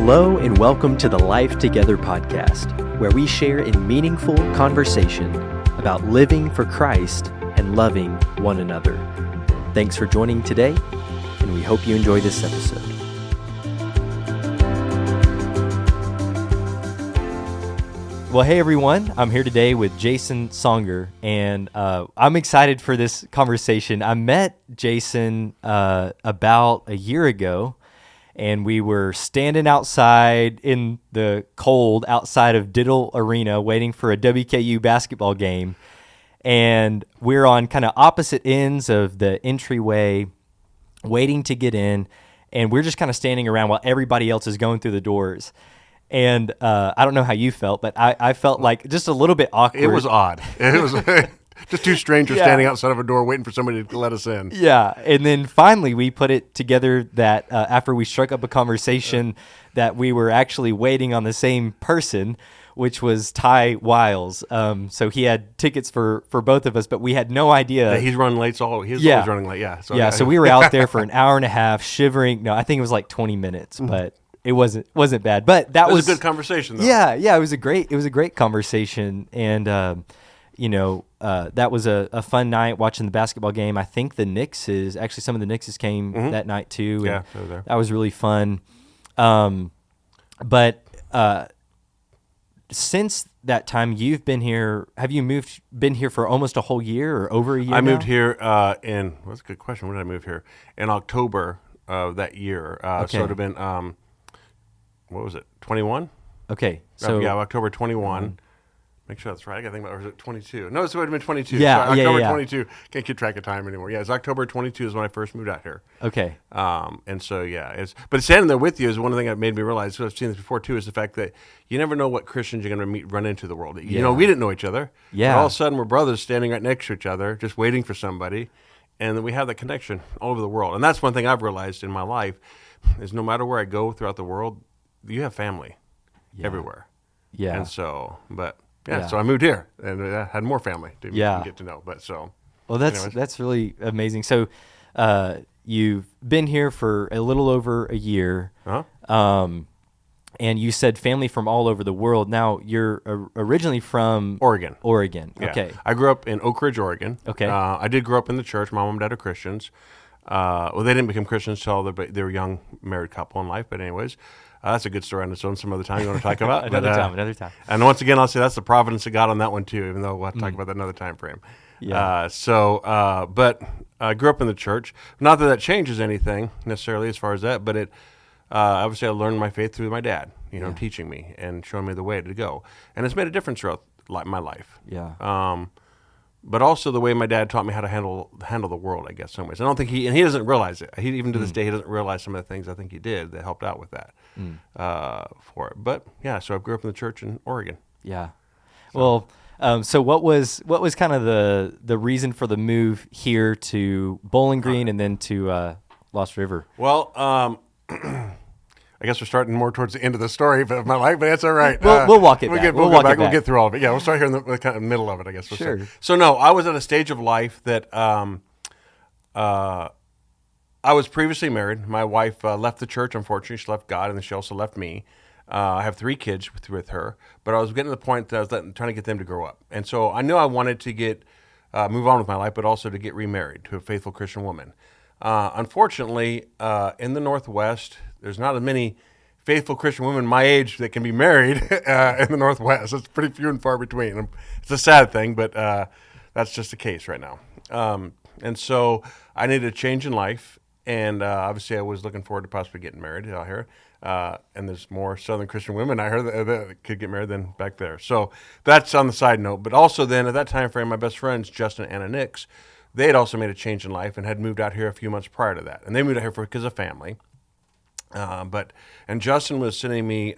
Hello and welcome to the Life Together podcast, where we share in meaningful conversation about living for Christ and loving one another. Thanks for joining today, and we hope you enjoy this episode. Well, hey everyone, I'm here today with Jason Songer, and I'm excited for this conversation. I met Jason about a year ago, and we were standing outside in the cold outside of Diddle Arena waiting for a WKU basketball game, and we're on kind of opposite ends of the entryway waiting to get in, and we're just kind of standing around while everybody else is going through the doors. And I don't know how you felt, but I felt like just a little bit awkward. It was odd. It was just two strangers standing outside of a door waiting for somebody to let us in. Yeah, and then finally we put it together that after we struck up a conversation that we were actually waiting on the same person, which was Ty Wiles. So he had tickets for both of us, but we had no idea. Yeah, he's running late. He's always running late. Yeah. So we were out there for an hour and a half, shivering. No, I think it was like 20 minutes, but it wasn't bad. But that was a good conversation, though. Yeah, it was a great conversation, and that was a fun night watching the basketball game. I think some of the Knickses came that night too. Yeah, they were there. That was really fun. But since that time, you've been here. Have you been here for almost a whole year or over a year? I moved here that's a good question. When did I move here? In October of that year. Okay. So it would have been, what was it, 21? Okay. So October 21. Make sure that's right. I got to think about, or was it 22? No, it would have been 22. Yeah, Sorry, October yeah. 22. Can't keep track of time anymore. Yeah, it's October 22 is when I first moved out here. Okay. And so, yeah, but standing there with you is one thing that made me realize, because I've seen this before too, is the fact that you never know what Christians you're going to run into the world. You know, we didn't know each other. Yeah. But all of a sudden, we're brothers standing right next to each other, just waiting for somebody. And then we have that connection all over the world. And that's one thing I've realized in my life is no matter where I go throughout the world, you have family everywhere. Yeah. And so, so I moved here and I had more family to get to know. Well, that's really amazing. So you've been here for a little over a year. Uh-huh. And you said family from all over the world. Now, you're originally from Oregon. Yeah. Okay. I grew up in Oak Ridge, Oregon. Okay. I did grow up in the church. My mom and dad are Christians. They didn't become Christians until they were a young married couple in life. But anyways, that's a good story on its own some other time you want to talk about. Another time. And once again, I'll say that's the providence of God on that one too, even though we'll have to talk about that another time frame. Yeah. But I grew up in the church. Not that changes anything necessarily as far as that, but obviously I learned my faith through my dad, teaching me and showing me the way to go. And it's made a difference throughout my life. Yeah. But also the way my dad taught me how to handle the world, I guess, some ways. I don't think he doesn't realize it. Even to this day, he doesn't realize some of the things I think he did that helped out with that for it. But yeah, so I grew up in the church in Oregon. Yeah. Well, so what was kind of the reason for the move here to Bowling Green and then to Lost River? Well, I guess we're starting more towards the end of the story of my life, but that's all right. We'll walk it back. We'll get through all of it. Yeah, we'll start here in the kind of middle of it, I guess. Sure. So no, I was at a stage of life that I was previously married. My wife left the church, unfortunately. She left God, and then she also left me. I have 3 kids with her, but I was getting to the point that I was trying to get them to grow up. And so I knew I wanted to move on with my life, but also to get remarried to a faithful Christian woman. Unfortunately, in the Northwest, there's not as many faithful Christian women my age that can be married in the Northwest. It's pretty few and far between. It's a sad thing, but that's just the case right now. And so I needed a change in life, and obviously I was looking forward to possibly getting married out here. And there's more Southern Christian women I heard that could get married than back there. So that's on the side note. But also then at that time frame, my best friends, Justin and Anna Nix, they had also made a change in life and had moved out here a few months prior to that. And they moved out here because of family. And Justin was sending me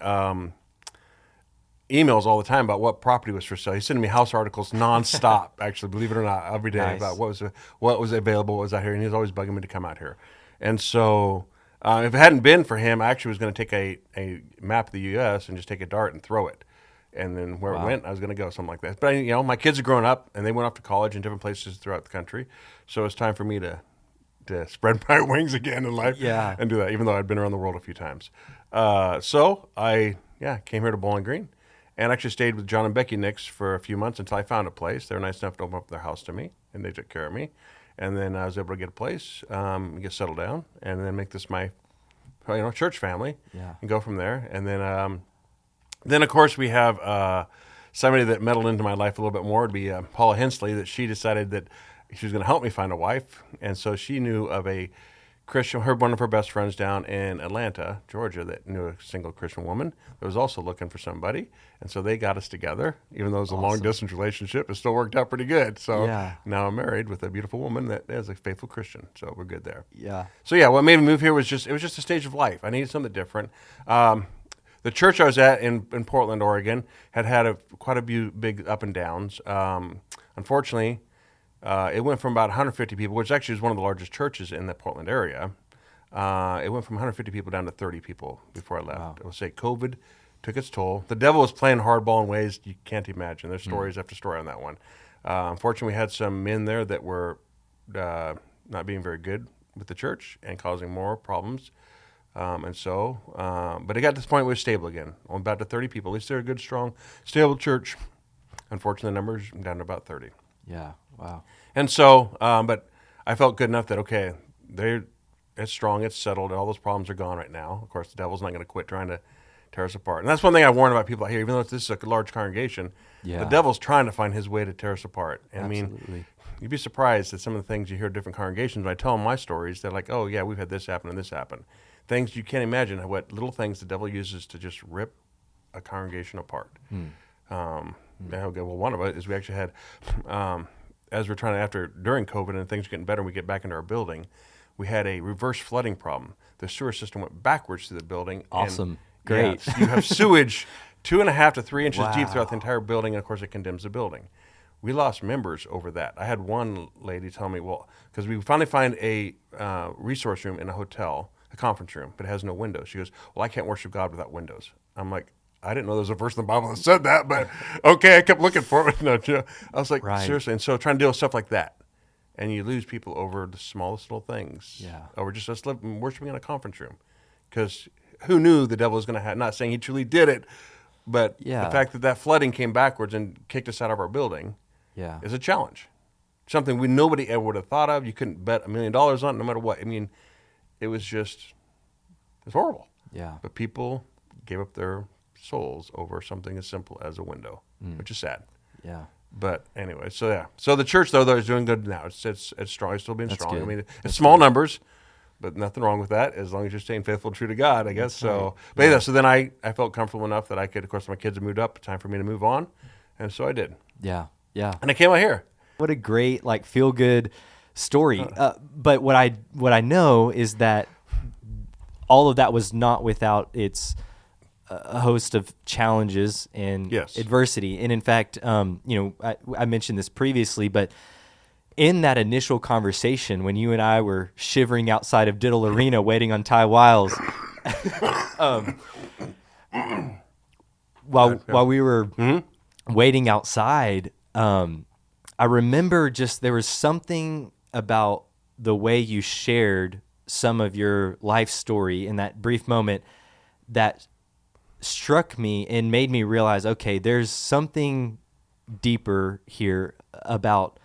emails all the time about what property was for sale. He's sending me house articles nonstop, actually, believe it or not, every day about what was available, what was out here, and he was always bugging me to come out here. And so if it hadn't been for him, I actually was going to take a map of the U.S. and just take a dart and throw it. And then where it went, I was going to go, something like that. But, my kids are growing up, and they went off to college in different places throughout the country. So it's time for me to to spread my wings again in life Yeah. and do that, even though I'd been around the world a few times. So I came here to Bowling Green and actually stayed with John and Becky Nix for a few months until I found a place. They were nice enough to open up their house to me, and they took care of me. And then I was able to get a place, get settled down, and then make this my church family, Yeah. and go from there. And then of course we have somebody that meddled into my life a little bit more. Would be Paula Hensley. That she decided that she was going to help me find a wife, and so she knew of a Christian. One of her best friends down in Atlanta, Georgia, that knew a single Christian woman that was also looking for somebody, and so they got us together. Even though it was a long distance relationship, it still worked out pretty good. So Yeah. now I'm married with a beautiful woman that is a faithful Christian. So we're good there. Yeah. So yeah, what made me move here was just a stage of life. I needed something different. The church I was at in Portland, Oregon, had quite a few big up and downs. Unfortunately, it went from about 150 people, which actually is one of the largest churches in the Portland area. It went from 150 people down to 30 people before I left. Wow. I will say COVID took its toll. The devil was playing hardball in ways you can't imagine. There's stories after story on that one. Unfortunately, we had some men there that were not being very good with the church and causing more problems. But it got to this point where it was stable again. Only about to 30 people. At least they're a good, strong, stable church. Unfortunately, the numbers down to about 30. Yeah. Wow. And so, but I felt good enough that, okay, it's strong, it's settled, and all those problems are gone right now. Of course, the devil's not going to quit trying to tear us apart. And that's one thing I warn about people out here, even though this is a large congregation, Yeah. the devil's trying to find his way to tear us apart. And Absolutely. I mean, you'd be surprised at some of the things you hear at different congregations. When I tell them my stories, they're like, oh, yeah, we've had this happen and this happen. Things you can't imagine, what little things the devil uses to just rip a congregation apart. Okay, well, one of it is we actually had, as we're trying to, during COVID and things are getting better, we get back into our building, we had a reverse flooding problem. The sewer system went backwards through the building. Awesome. And, Great. yeah, you have sewage 2.5 to 3 inches deep Wow. throughout the entire building, and of course it condemns the building. We lost members over that. I had one lady tell me, well, because we finally find a resource room in a hotel, a conference room, but it has no windows. She goes, well, I can't worship God without windows. I'm like, I didn't know there was a verse in the Bible that said that, but okay, I kept looking for it. No, I was like, Right. seriously. And so trying to deal with stuff like that. And you lose people over the smallest little things. Yeah. Over just us worshiping in a conference room. Because who knew the devil was going to have, not saying he truly did it, but Yeah. the fact that flooding came backwards and kicked us out of our building Yeah. is a challenge. Something nobody ever would have thought of. You couldn't bet $1 million on it no matter what. I mean, it was horrible. Yeah. But people gave up their souls over something as simple as a window, which is sad. Yeah. But anyway, so yeah. So the church, though, is doing good now. It's strong. It's still being That's strong. good. I mean, it's small numbers, but nothing wrong with that as long as you're staying faithful and true to God, I guess. So, right. but yeah, so then I felt comfortable enough that I could, of course, my kids have moved up. Time for me to move on. And so I did. Yeah. Yeah. And I came out here. What a great feel good story. But what I know is that all of that was not without its a host of challenges and Yes. adversity. And in fact, I mentioned this previously, but in that initial conversation when you and I were shivering outside of Diddle Arena waiting on Ty Wiles, while we were waiting outside, I remember there was something about the way you shared some of your life story in that brief moment that struck me and made me realize, okay, there's something deeper here about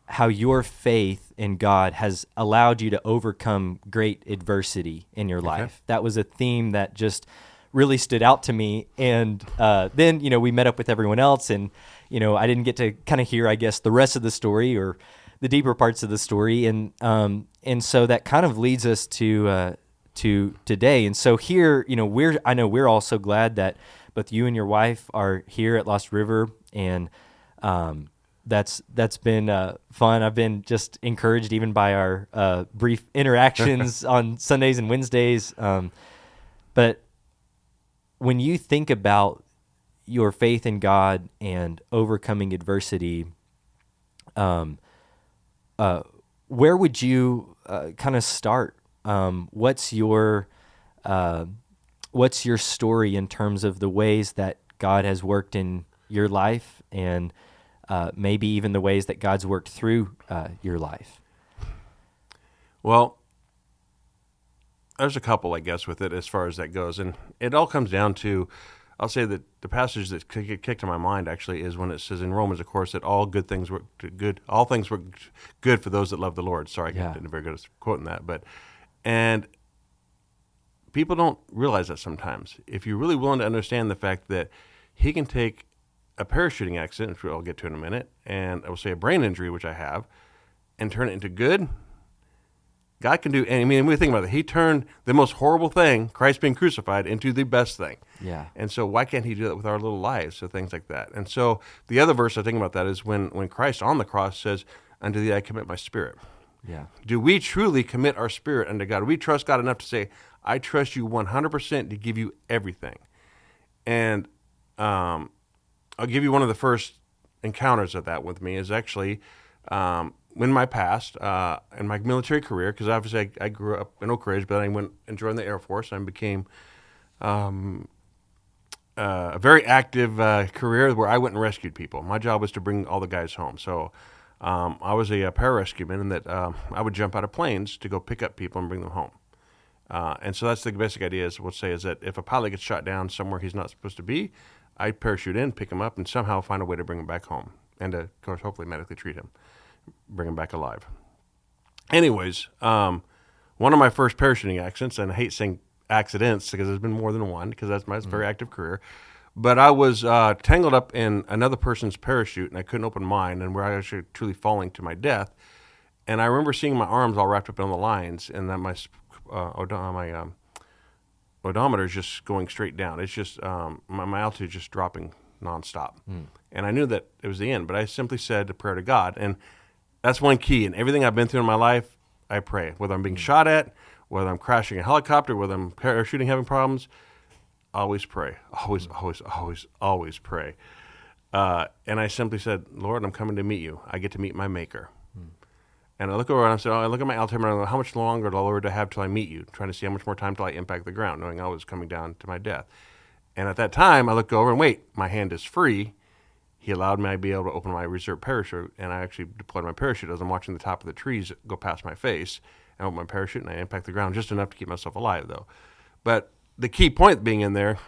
how your faith in God has allowed you to overcome great adversity in your life. That was a theme that just really stood out to me. And then, we met up with everyone else, and, I didn't get to kind of hear, I guess, the rest of the story or the deeper parts of the story. And so that kind of leads us to today. And so here, I know we're all so glad that both you and your wife are here at Lost River, and that's been fun. I've been just encouraged even by our brief interactions on Sundays and Wednesdays. But when you think about your faith in God and overcoming adversity, where would you kind of start? What's your story in terms of the ways that God has worked in your life, and maybe even the ways that God's worked through your life? Well, there's a couple, I guess, with it as far as that goes, and it all comes down to, I'll say that the passage that kicked in my mind actually is when it says in Romans, of course, that all good things work good. All things work good for those that love the Lord. Sorry, I didn't very good at quoting that, and people don't realize that sometimes. If you're really willing to understand the fact that He can take a parachuting accident, which I'll get to in a minute, and I will say a brain injury, which I have, and turn it into good. God can do, and I mean, when we think about it, He turned the most horrible thing, Christ being crucified, into the best thing. Yeah. And so why can't He do that with our little lives? So things like that. And so the other verse I think about that is when Christ on the cross says, "Unto Thee I commit my spirit." Yeah. Do we truly commit our spirit unto God? Do we trust God enough to say, "I trust You 100% to give You everything"? And I'll give you one of the first encounters of that with me is actually in my past, in my military career, because obviously I grew up in Oak Ridge, but I went and joined the Air Force and became a very active career where I went and rescued people. My job was to bring all the guys home. So I was a pararescueman in that I would jump out of planes to go pick up people and bring them home. And so that's the basic idea is we'll say is that if a pilot gets shot down somewhere he's not supposed to be, I parachute in, pick him up, and somehow find a way to bring him back home. And to, of course, hopefully medically treat him, bring him back alive. Anyways, one of my first parachuting accidents, and I hate saying accidents because there's been more than one because that's my very active career, but I was tangled up in another person's parachute and I couldn't open mine and where I was actually truly falling to my death. And I remember seeing my arms all wrapped up in the lines and that my odometer is just going straight down. It's just my altitude just dropping nonstop. And I knew that it was the end, but I simply said a prayer to God. And that's one key. And everything I've been through in my life, I pray. Whether I'm being shot at, whether I'm crashing a helicopter, whether I'm parachuting, having problems, always pray. Always, always, always, always pray. And I simply said, Lord, I'm coming to meet You. I get to meet my Maker. And I look over and I said, I look at my altimeter and I go, how much longer, Lord, do I have till I meet You? Trying to see how much more time till I impact the ground, knowing I was coming down to my death. And at that time, I look over and wait, my hand is free. He allowed me to be able to open my reserve parachute, and I actually deployed my parachute as I'm watching the top of the trees go past my face. I open my parachute and I impact the ground just enough to keep myself alive, though. But the key point being in there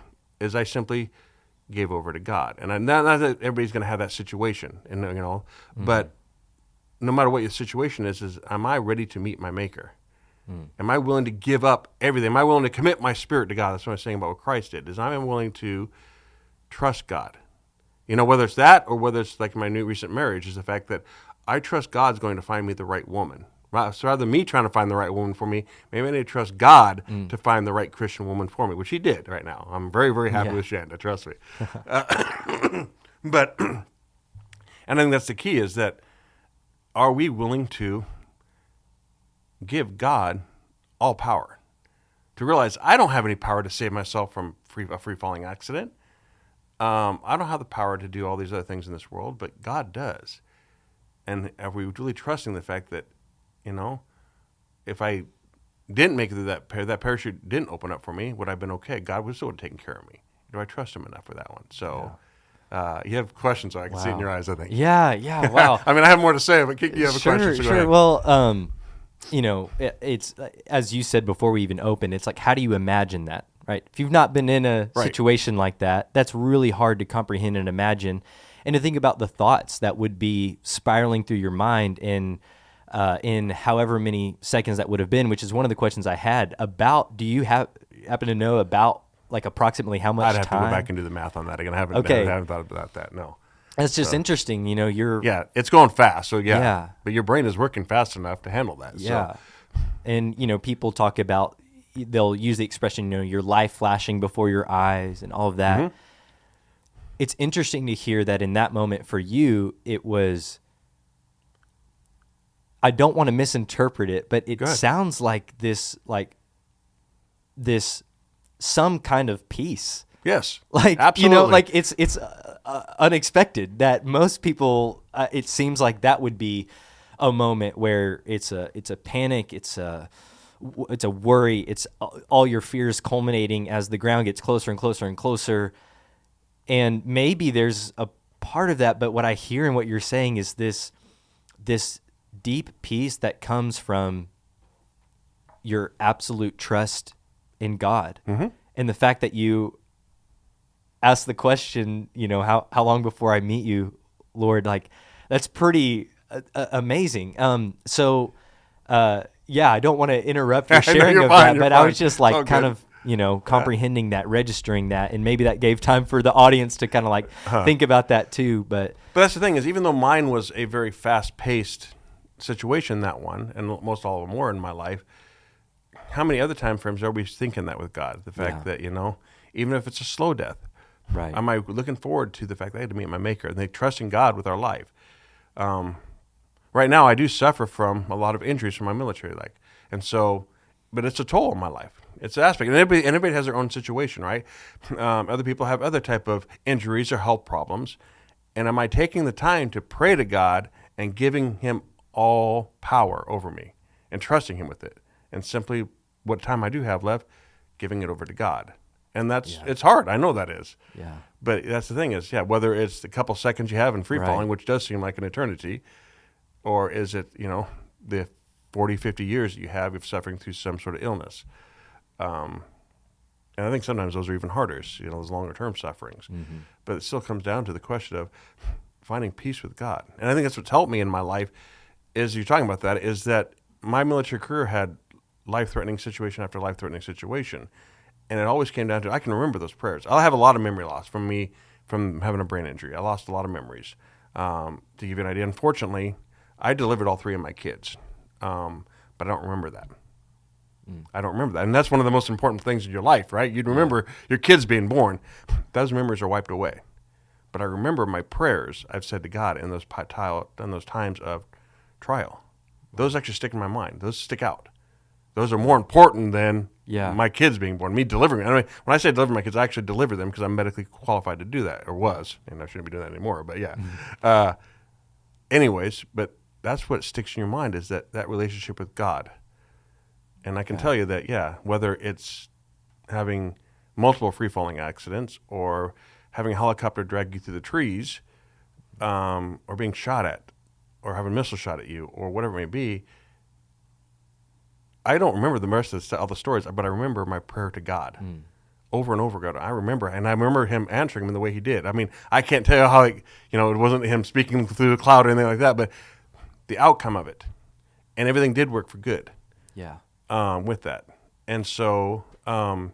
is I simply gave over to God. And not that everybody's going to have that situation, and but no matter what your situation is am I ready to meet my Maker? Am I willing to give up everything? Am I willing to commit my spirit to God? That's what I'm saying about what Christ did, is I am willing to trust God. Whether it's that or whether it's like my new recent marriage is the fact that I trust God's going to find me the right woman. So rather than me trying to find the right woman for me, maybe I need to trust God to find the right Christian woman for me, which He did right now. I'm very, very happy with Shanda, trust me. But, and I think that's the key is that are we willing to give God all power? To realize I don't have any power to save myself from a free-falling accident. I don't have the power to do all these other things in this world, but God does. And are we really trusting the fact that, if I didn't make it through that parachute didn't open up for me, would I have been okay? God would still have taken care of me. Do I trust Him enough for that one? So you have questions, so I can see it in your eyes, I think. Yeah, wow. I mean, I have more to say, but you have a question, so go ahead. Well, it's as you said before we even opened, it's like, how do you imagine that, right? If you've not been in a situation like that, that's really hard to comprehend and imagine. And to think about the thoughts that would be spiraling through your mind in however many seconds that would have been, which is one of the questions I had about, do you happen to know about like approximately how much time? I'd have to go back and do the math on that again. I haven't thought about that, no. That's just interesting, Yeah, it's going fast, so yeah. But your brain is working fast enough to handle that. Yeah. So. And, people talk about, they'll use the expression, your life flashing before your eyes and all of that. Mm-hmm. It's interesting to hear that in that moment for you, it was, I don't want to misinterpret it, but it sounds like this some kind of peace. Yes, like absolutely. Like it's unexpected that most people. It seems like that would be a moment where it's a panic, it's a worry, it's all your fears culminating as the ground gets closer and closer and closer, and maybe there's a part of that. But what I hear and what you're saying is this deep peace that comes from your absolute trust in God. And the fact that you ask the question, how long before I meet you, Lord, like that's pretty amazing. Yeah, I don't want to interrupt your sharing of that, but I was just like kind of, comprehending that, registering that, and maybe that gave time for the audience to kind of like think about that too. But that's the thing is, even though mine was a very fast-paced situation, that one, and most all of them were in my life, how many other time frames are we thinking that with God? The fact that, even if it's a slow death, right? am I looking forward to the fact that I had to meet my Maker and they trusting God with our life? Right now, I do suffer from a lot of injuries from my military life, and so, but it's a toll on my life. It's an aspect, and everybody has their own situation, right? Other people have other type of injuries or health problems, and am I taking the time to pray to God and giving Him all power over me and trusting Him with it, and simply what time I do have left, giving it over to God? And it's hard. I know that is. Yeah. But that's the thing is, whether it's the couple seconds you have in free falling, which does seem like an eternity, or is it, the 40, 50 years that you have of suffering through some sort of illness? And I think sometimes those are even harder, those longer-term sufferings. Mm-hmm. But it still comes down to the question of finding peace with God. And I think that's what's helped me in my life, is you're talking about that, is that my military career had life-threatening situation after life-threatening situation. And it always came down to, I can remember those prayers. I'll have a lot of memory loss from having a brain injury. I lost a lot of memories. To give you an idea, unfortunately, I delivered all 3 of my kids, but I don't remember that. I don't remember that. And that's one of the most important things in your life, right? You'd remember your kids being born. Those memories are wiped away. But I remember my prayers I've said to God in those times of trial. Those actually stick in my mind. Those stick out. Those are more important than my kids being born, me delivering. I mean, when I say deliver my kids, I actually deliver them because I'm medically qualified to do that, or was. And I shouldn't be doing that anymore, but yeah. Mm-hmm. Anyways, but that's what sticks in your mind, is that relationship with God. And I can tell you that, whether it's having multiple free-falling accidents or having a helicopter drag you through the trees, or being shot at, or having a missile shot at you, or whatever it may be, I don't remember the rest of all the stories, but I remember my prayer to God over and over again. I remember Him answering them in the way He did. I mean, I can't tell you how, it wasn't Him speaking through the cloud or anything like that, but the outcome of it, and everything did work for good. Yeah. With that. And so, and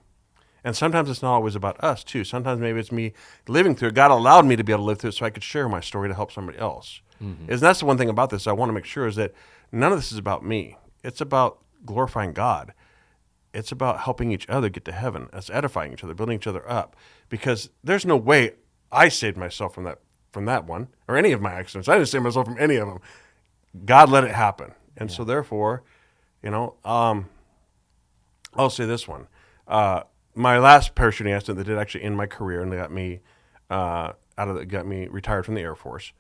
sometimes it's not always about us too. Sometimes maybe it's me living through it. God allowed me to be able to live through it so I could share my story to help somebody else. Mm-hmm. And that's the one thing about this I want to make sure, is that none of this is about me. It's about glorifying God. It's about helping each other get to heaven. It's edifying each other, building each other up. Because there's no way I saved myself from that one, or any of my accidents. I didn't save myself from any of them. God let it happen. And so therefore, I'll say this one. My last parachuting accident that did actually end my career and got me got me retired from the Air Force.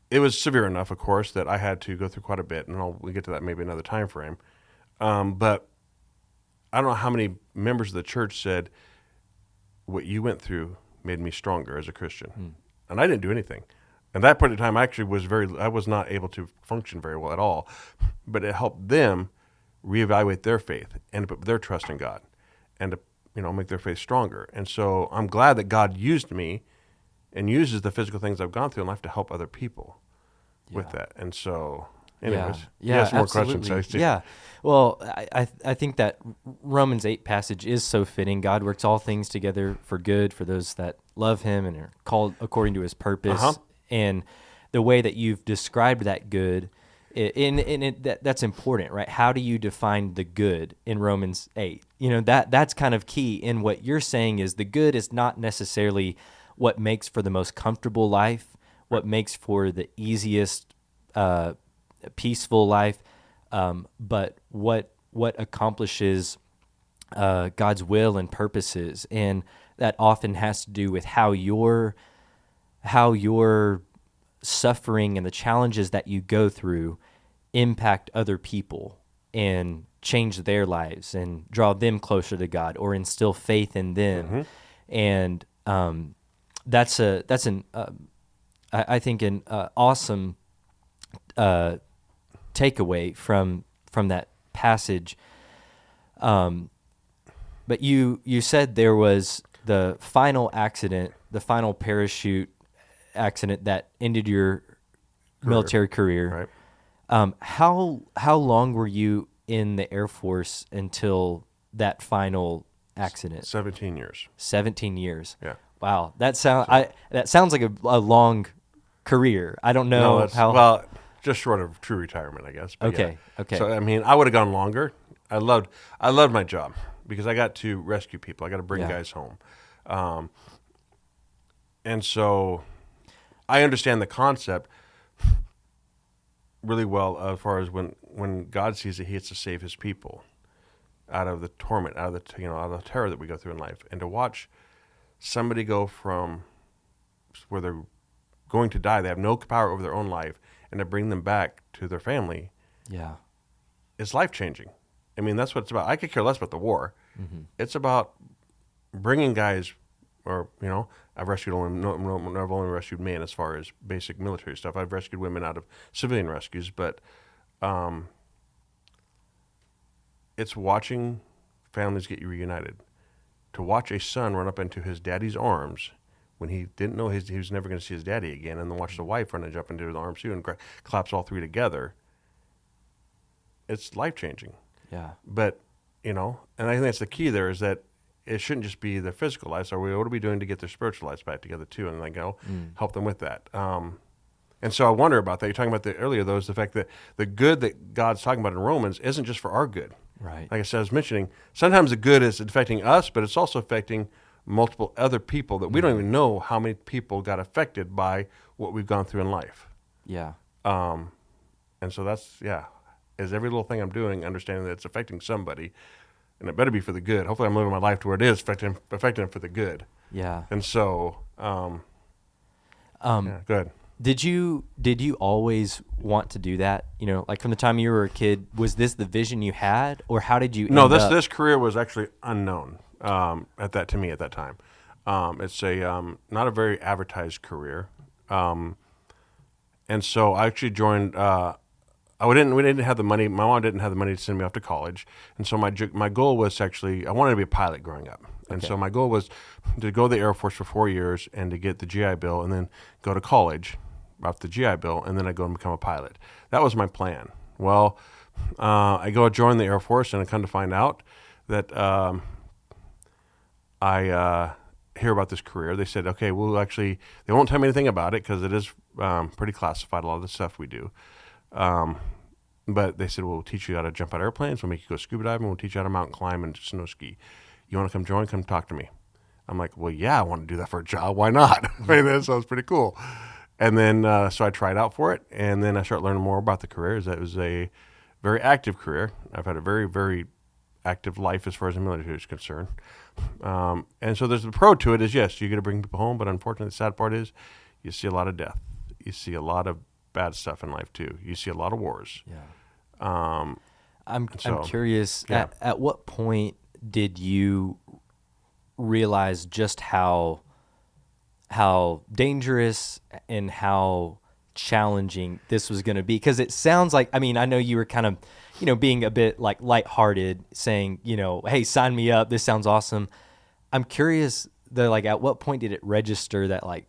It was severe enough, of course, that I had to go through quite a bit, and we'll get to that maybe another time frame. But I don't know how many members of the church said, what you went through made me stronger as a Christian. And I didn't do anything. And that point in time, I was not able to function very well at all. But it helped them reevaluate their faith and put their trust in God, and to make their faith stronger. And so I'm glad that God used me and uses the physical things I've gone through in life to help other people with that. And so, anyways, some more questions. Yeah. Well, I think that Romans 8 passage is so fitting. God works all things together for good for those that love Him and are called according to His purpose. And the way that you've described that good, that's important, right? How do you define the good in Romans 8? That's kind of key in what you're saying, is the good is not necessarily what makes for the most comfortable life, what makes for the easiest, peaceful life, but what accomplishes God's will and purposes. And that often has to do with how your suffering and the challenges that you go through impact other people and change their lives and draw them closer to God or instill faith in them. And that's an awesome takeaway from that passage. But you said there was the final accident, the final parachute accident that ended your military career. Right. How long were you in the Air Force until that final accident? 17 years. 17 years. Yeah. Wow, that sounds like a long career. I don't know how. Well, just short of true retirement, I guess. But Okay, yeah. okay. So I mean, I would have gone longer. I loved my job because I got to rescue people. I got to bring guys home, and so I understand the concept really well as far as when God sees it, He has to save His people out of the torment, out of the terror that we go through in life, and to watch somebody go from where they're going to die, they have no power over their own life, and to bring them back to their family, it's life-changing. I mean, that's what it's about. I could care less about the war. Mm-hmm. It's about bringing guys, or I've rescued I've only rescued men as far as basic military stuff. I've rescued women out of civilian rescues, but it's watching families get reunited. To watch a son run up into his daddy's arms when he didn't know he was never going to see his daddy again, and then watch the wife run and jump into his arms too and collapse all three together. It's life-changing. Yeah. But, and I think that's the key there is that it shouldn't just be their physical lives. What are we doing to get their spiritual lives back together too? And help them with that. And so I wonder about that. You're talking about the fact that the good that God's talking about in Romans isn't just for our good. Right. Like I said, I was mentioning, sometimes the good is affecting us, but it's also affecting multiple other people that we don't even know how many people got affected by what we've gone through in life. Yeah. And so that's, is every little thing I'm doing, understanding that it's affecting somebody, and it better be for the good. Hopefully I'm living my life to where it is affecting them for the good. Yeah. And so, go ahead. Did you always want to do that? Like from the time you were a kid, was this the vision you had, or how did you? No, this career was actually unknown at that time. It's not a very advertised career, and so I actually joined. We didn't have the money. My mom didn't have the money to send me off to college, and so my goal was actually I wanted to be a pilot growing up, and so my goal was to go to the Air Force for 4 years and to get the GI Bill, and then go to college off the GI Bill, and then I go and become a pilot. That was my plan. Well, I go join the Air Force, and I come to find out that I hear about this career. They said, okay, they won't tell me anything about it because it is pretty classified, a lot of the stuff we do. But they said, we'll teach you how to jump out of airplanes. We'll make you go scuba diving. We'll teach you how to mountain climb and snow ski. You want to come join? Come talk to me. I'm like, well, yeah, I want to do that for a job. Why not? I mean, that sounds pretty cool. And then, so I tried out for it, and then I started learning more about the career. It was a very active career. I've had a very, very active life as far as the military is concerned. And so there's the pro to it is, yes, you get to bring people home, but unfortunately the sad part is you see a lot of death. You see a lot of bad stuff in life too. You see a lot of wars. Yeah. I'm curious, at what point did you realize just how dangerous and how challenging this was going to be? Because it sounds like, I know you were kind of, being a bit like lighthearted, saying, hey, sign me up. This sounds awesome. I'm curious though, like at what point did it register that like,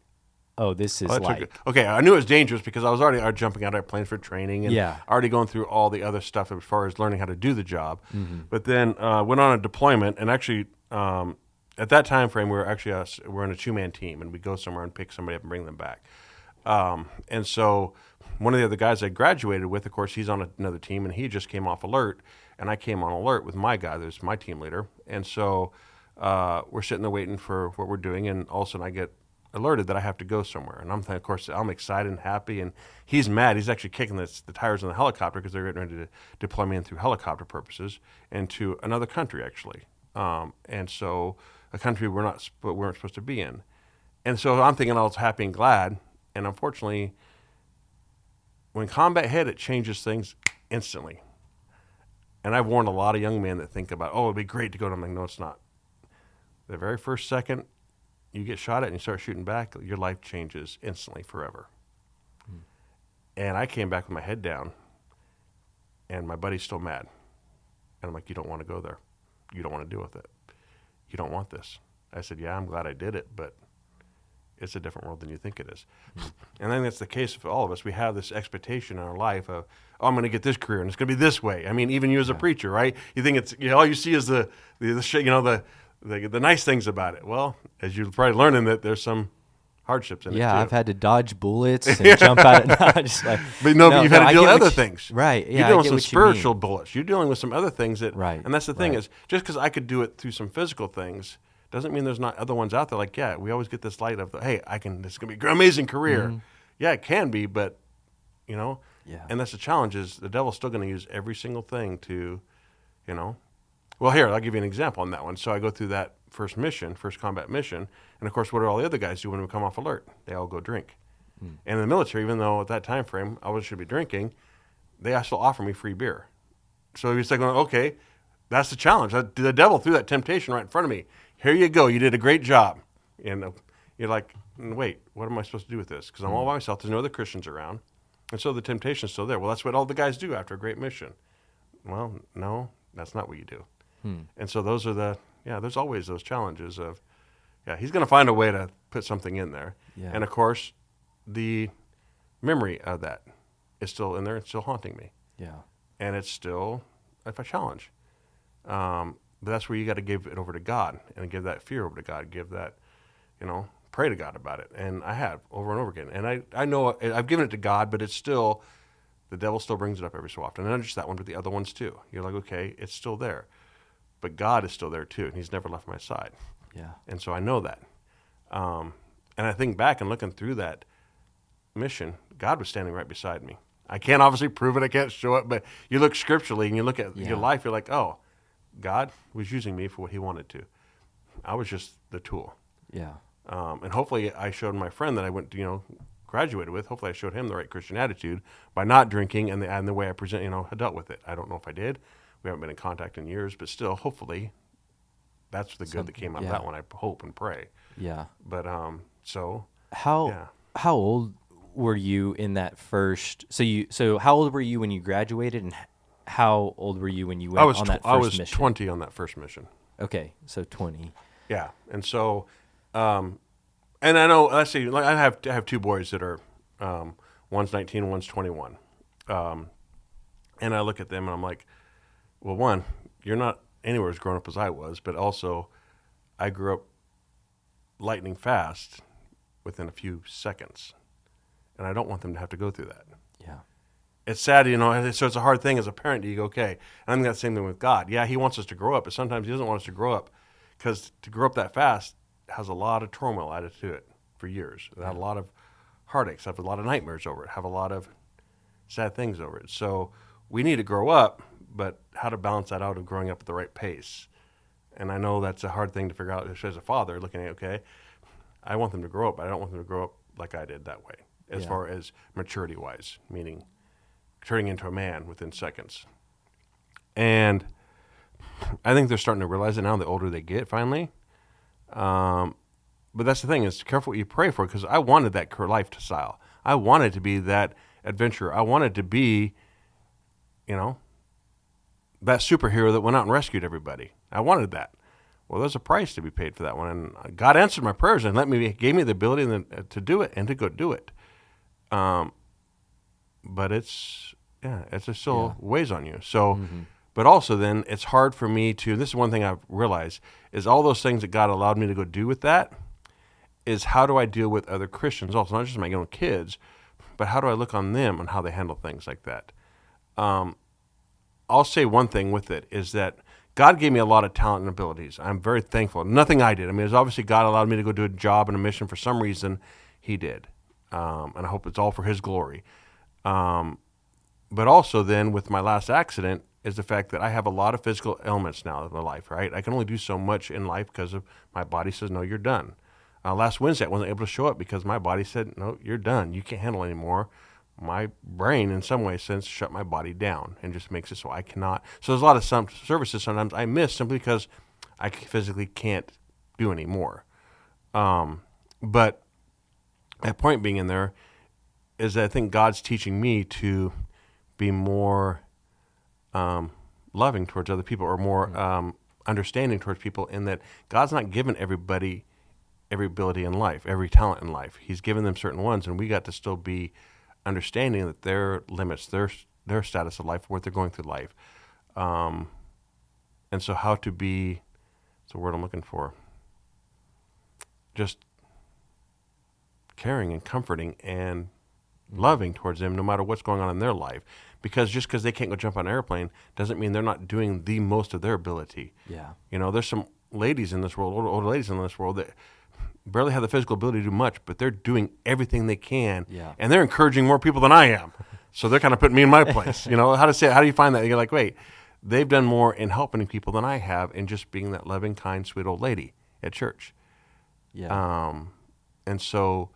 oh, this is okay, I knew it was dangerous because I was already jumping out of airplanes for training and Yeah. already going through all the other stuff as far as learning how to do the job. Mm-hmm. But then went on a deployment, and actually at that time frame, we're in a two-man team, and we go somewhere and pick somebody up and bring them back. And so one of the other guys I graduated with, of course, he's on another team, and he just came off alert, and I came on alert with my guy, that's my team leader. And so we're sitting there waiting for what we're doing, and all of a sudden I get alerted that I have to go somewhere. And of course, I'm excited and happy, and he's mad. He's actually kicking the tires on the helicopter because they're getting ready to deploy me in through helicopter purposes into another country, actually. And so a country we weren't supposed to be in. And so I'm thinking I was happy and glad, and unfortunately, when combat hit, it changes things instantly. And I've warned a lot of young men that think about, it'd be great to go to them. I'm like, no, it's not. The very first second you get shot at and you start shooting back, your life changes instantly forever. And I came back with my head down, and my buddy's still mad And I'm like, you don't want to go there. You don't want to deal with it. You don't want this. I said, yeah, I'm glad I did it, but it's a different world than you think it is. And I think that's the case for all of us. We have this expectation in our life of, oh, I'm going to get this career and it's going to be this way. I mean, even you as a preacher, right? You think it's, all you see is the nice things about it. Well, as you're probably learning that there's some hardships in it too. Yeah, I've had to dodge bullets and jump out at just like, but you've had to deal with other things. Right. Yeah, you're dealing with some spiritual bullets. You're dealing with some other things that, right. And that's the thing is, just because I could do it through some physical things doesn't mean there's not other ones out there. Like, yeah, we always get this light of, hey, this is going to be an amazing career. Mm-hmm. Yeah, it can be, but, yeah. And that's the challenge is the devil's still going to use every single thing to, Well, here, I'll give you an example on that one. So I go through that first combat mission, and of course, what do all the other guys do when we come off alert? They all go drink. And in the military, even though at that time frame I should be drinking, they still offer me free beer. So he's like, okay, that's the challenge. The devil threw that temptation right in front of me. Here you go. You did a great job. And you're like, wait, what am I supposed to do with this? Because I'm all by myself. There's no other Christians around. And so the temptation's still there. Well, that's what all the guys do after a great mission. Well, no, that's not what you do. And so those are there's always those challenges of, he's going to find a way to put something in there. Yeah. And of course, the memory of that is still in there. It's still haunting me. Yeah. And it's still a challenge. But that's where you got to give it over to God and give that fear over to God. Give that, pray to God about it. And I have over and over again. And I know I've given it to God, but it's still, the devil still brings it up every so often. And not just that one, but the other ones too. You're like, okay, it's still there. But God is still there too, and he's never left my side. Yeah. And so I know that. And I think back and looking through that mission, God was standing right beside me. I can't obviously prove it. I can't show it. But you look scripturally and you look at your life, you're like, oh, God was using me for what he wanted to. I was just the tool. Yeah. And hopefully I showed my friend that I went to, graduated with, hopefully I showed him the right Christian attitude by not drinking and the way I present, I dealt with it. I don't know if I did. We haven't been in contact in years, but still, hopefully, that's the good that came out of that one. I hope and pray. Yeah. But how old were you in that first? So how old were you when you graduated, and how old were you when you went on that first mission? I was 20 on that first mission. Okay, so 20. Yeah, and so, and I know. Let's see. Like I have two boys that are, one's 19, one's 21, and I look at them and I'm like, well, one, you're not anywhere as grown up as I was, but also I grew up lightning fast within a few seconds, and I don't want them to have to go through that. Yeah. It's sad, so it's a hard thing as a parent. You go, okay, and I think that's the same thing with God. Yeah, he wants us to grow up, but sometimes he doesn't want us to grow up because to grow up that fast has a lot of turmoil added to it for years. It had a lot of heartaches, have a lot of nightmares over it, have a lot of sad things over it. So we need to grow up, but how to balance that out of growing up at the right pace. And I know that's a hard thing to figure out as a father, looking at, okay, I want them to grow up, but I don't want them to grow up like I did that way, as far as maturity-wise, meaning turning into a man within seconds. And I think they're starting to realize it now the older they get, finally. But that's the thing, is careful what you pray for, because I wanted that lifestyle. I wanted to be that adventurer. I wanted to be, that superhero that went out and rescued everybody. I wanted that. Well, there's a price to be paid for that one, and God answered my prayers and gave me the ability to do it and to go do it. But it's just still weighs on you. So, but also then it's hard for me to. This is one thing I've realized is all those things that God allowed me to go do with that. Is how do I deal with other Christians? Also, not just my own kids, but how do I look on them and how they handle things like that? I'll say one thing with it is that God gave me a lot of talent and abilities. I'm very thankful. Nothing I did. I mean, it's obviously God allowed me to go do a job and a mission for some reason. He did. And I hope it's all for his glory. But also then with my last accident is the fact that I have a lot of physical ailments now in my life, right? I can only do so much in life because of my body says, no, you're done. Last Wednesday, I wasn't able to show up because my body said, no, you're done. You can't handle anymore. My brain, in some way, since shut my body down and just makes it so I cannot. So there's a lot of some services sometimes I miss simply because I physically can't do anymore. But my point being in there is that I think God's teaching me to be more loving towards other people, or more understanding towards people, in that God's not given everybody every ability in life, every talent in life. He's given them certain ones, and we got to still be understanding that their limits, their status of life, what they're going through life. And so how to be, it's the word I'm looking for, just caring and comforting and loving towards them no matter what's going on in their life. Because just because they can't go jump on an airplane doesn't mean they're not doing the most of their ability. Yeah. You know, there's some ladies in this world, older ladies in this world, that barely have the physical ability to do much, but they're doing everything they can. Yeah. And they're encouraging more people than I am. So they're kind of putting me in my place. You know, how do you find that? You're like, wait, they've done more in helping people than I have in just being that loving, kind, sweet old lady at church. Yeah. And so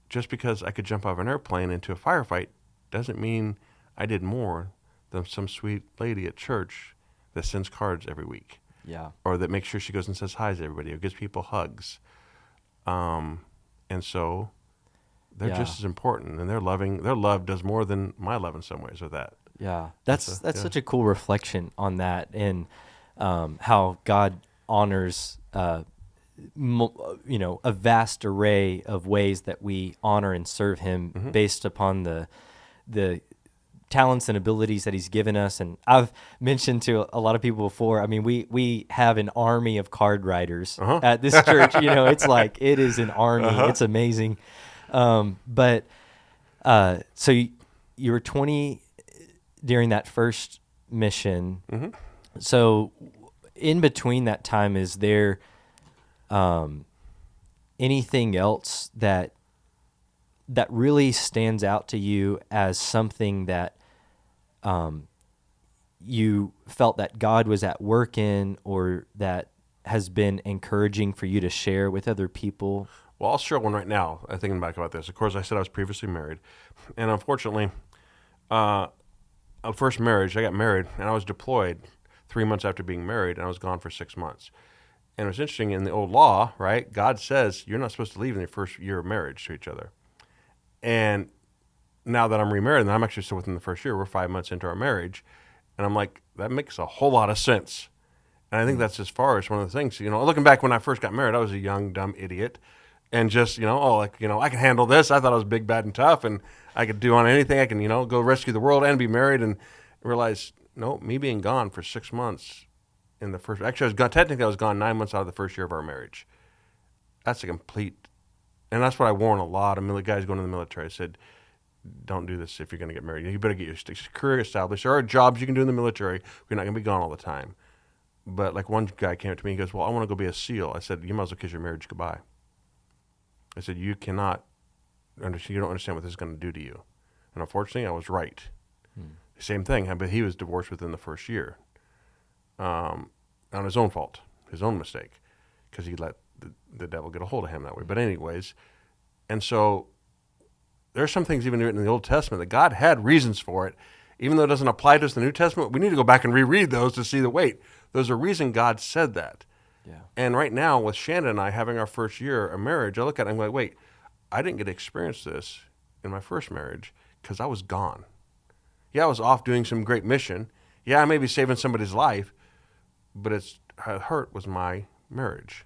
just because I could jump off an airplane into a firefight doesn't mean I did more than some sweet lady at church that sends cards every week. Yeah. Or that makes sure she goes and says hi to everybody, or gives people hugs. And so they're just as important, and their love does more than my love in some ways with that. Yeah. That's such a cool reflection on that, and how God honors a vast array of ways that we honor and serve him based upon the talents and abilities that he's given us. And I've mentioned to a lot of people before, I mean, we have an army of card writers at this church. It's like, it is an army. It's amazing. But so you were 20 during that first mission. So in between that time, is there anything else that really stands out to you as something that you felt that God was at work in, or that has been encouraging for you to share with other people? Well, I'll share one right now, thinking back about this. Of course, I said I was previously married. And unfortunately, a first marriage, I got married, and I was deployed 3 months after being married, and I was gone for 6 months. And it was interesting, in the old law, right, God says you're not supposed to leave in your first year of marriage to each other. And now that I'm remarried, and I'm actually still within the first year, we're 5 months into our marriage, and I'm like, that makes a whole lot of sense. And I think that's as far as one of the things, looking back when I first got married, I was a young, dumb idiot. And just, I can handle this. I thought I was big, bad, and tough, and I could do on anything. I can, go rescue the world and be married, and realize, no, me being gone for 6 months in the first, actually, I was gone 9 months out of the first year of our marriage. That's a complete, and that's what I warn a lot of guys going to the military. I said, don't do this if you're going to get married. You better get your career established. There are jobs you can do in the military. You're not going to be gone all the time. But like one guy came up to me, he goes, well, I want to go be a SEAL. I said, you might as well kiss your marriage goodbye. I said, you don't understand what this is going to do to you. And unfortunately, I was right. Same thing, but he was divorced within the first year, on his own fault, his own mistake, because he let the devil get a hold of him that way. But anyways, and so there's some things even written in the Old Testament that God had reasons for it. Even though it doesn't apply to us in the New Testament, we need to go back and reread those to see that, wait, there's a reason God said that. Yeah. And right now, with Shannon and I having our first year of marriage, I look at it and I'm like, wait, I didn't get to experience this in my first marriage because I was gone. Yeah, I was off doing some great mission. Yeah, I may be saving somebody's life, but it hurt was my marriage,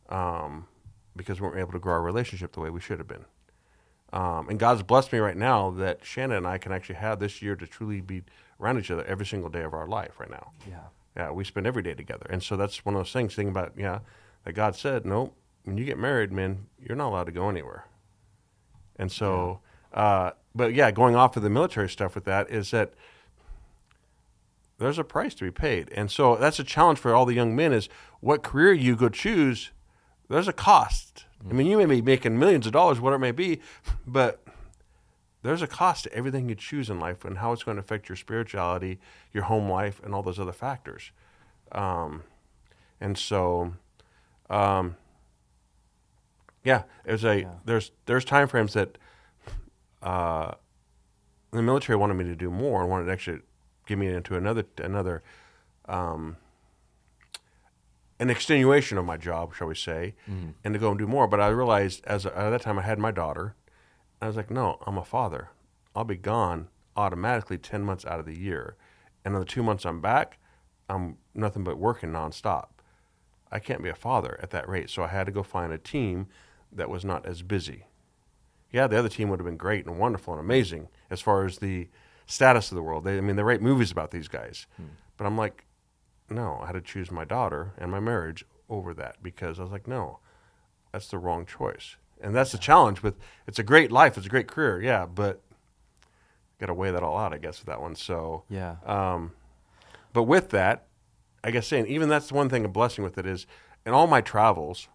because we weren't able to grow our relationship the way we should have been. And God's blessed me right now that Shannon and I can actually have this year to truly be around each other every single day of our life right now. Yeah. Yeah, we spend every day together. And so that's one of those things, thinking about, that God said, no, when you get married, man, you're not allowed to go anywhere. And so, going off of the military stuff with that is that there's a price to be paid. And so that's a challenge for all the young men is what career you go choose, there's a cost. I mean, you may be making millions of dollars, whatever it may be, but there's a cost to everything you choose in life and how it's going to affect your spirituality, your home life, and all those other factors. There's time frames that the military wanted me to do more and wanted to actually give me into another an extenuation of my job, shall we say, and to go and do more. But I realized at that time I had my daughter. I was like, no, I'm a father. I'll be gone automatically 10 months out of the year. and in the 2 months I'm back, I'm nothing but working nonstop. I can't be a father at that rate, so I had to go find a team that was not as busy. Yeah, the other team would have been great and wonderful and amazing as far as the status of the world. They write movies about these guys. But I'm like, no, I had to choose my daughter and my marriage over that because I was like, no, that's the wrong choice. And that's the challenge with, it's a great life, it's a great career, yeah, but got to weigh that all out, I guess, with that one. So, Yeah. but with that, I guess saying, even that's the one thing, a blessing with it is, in all my travels,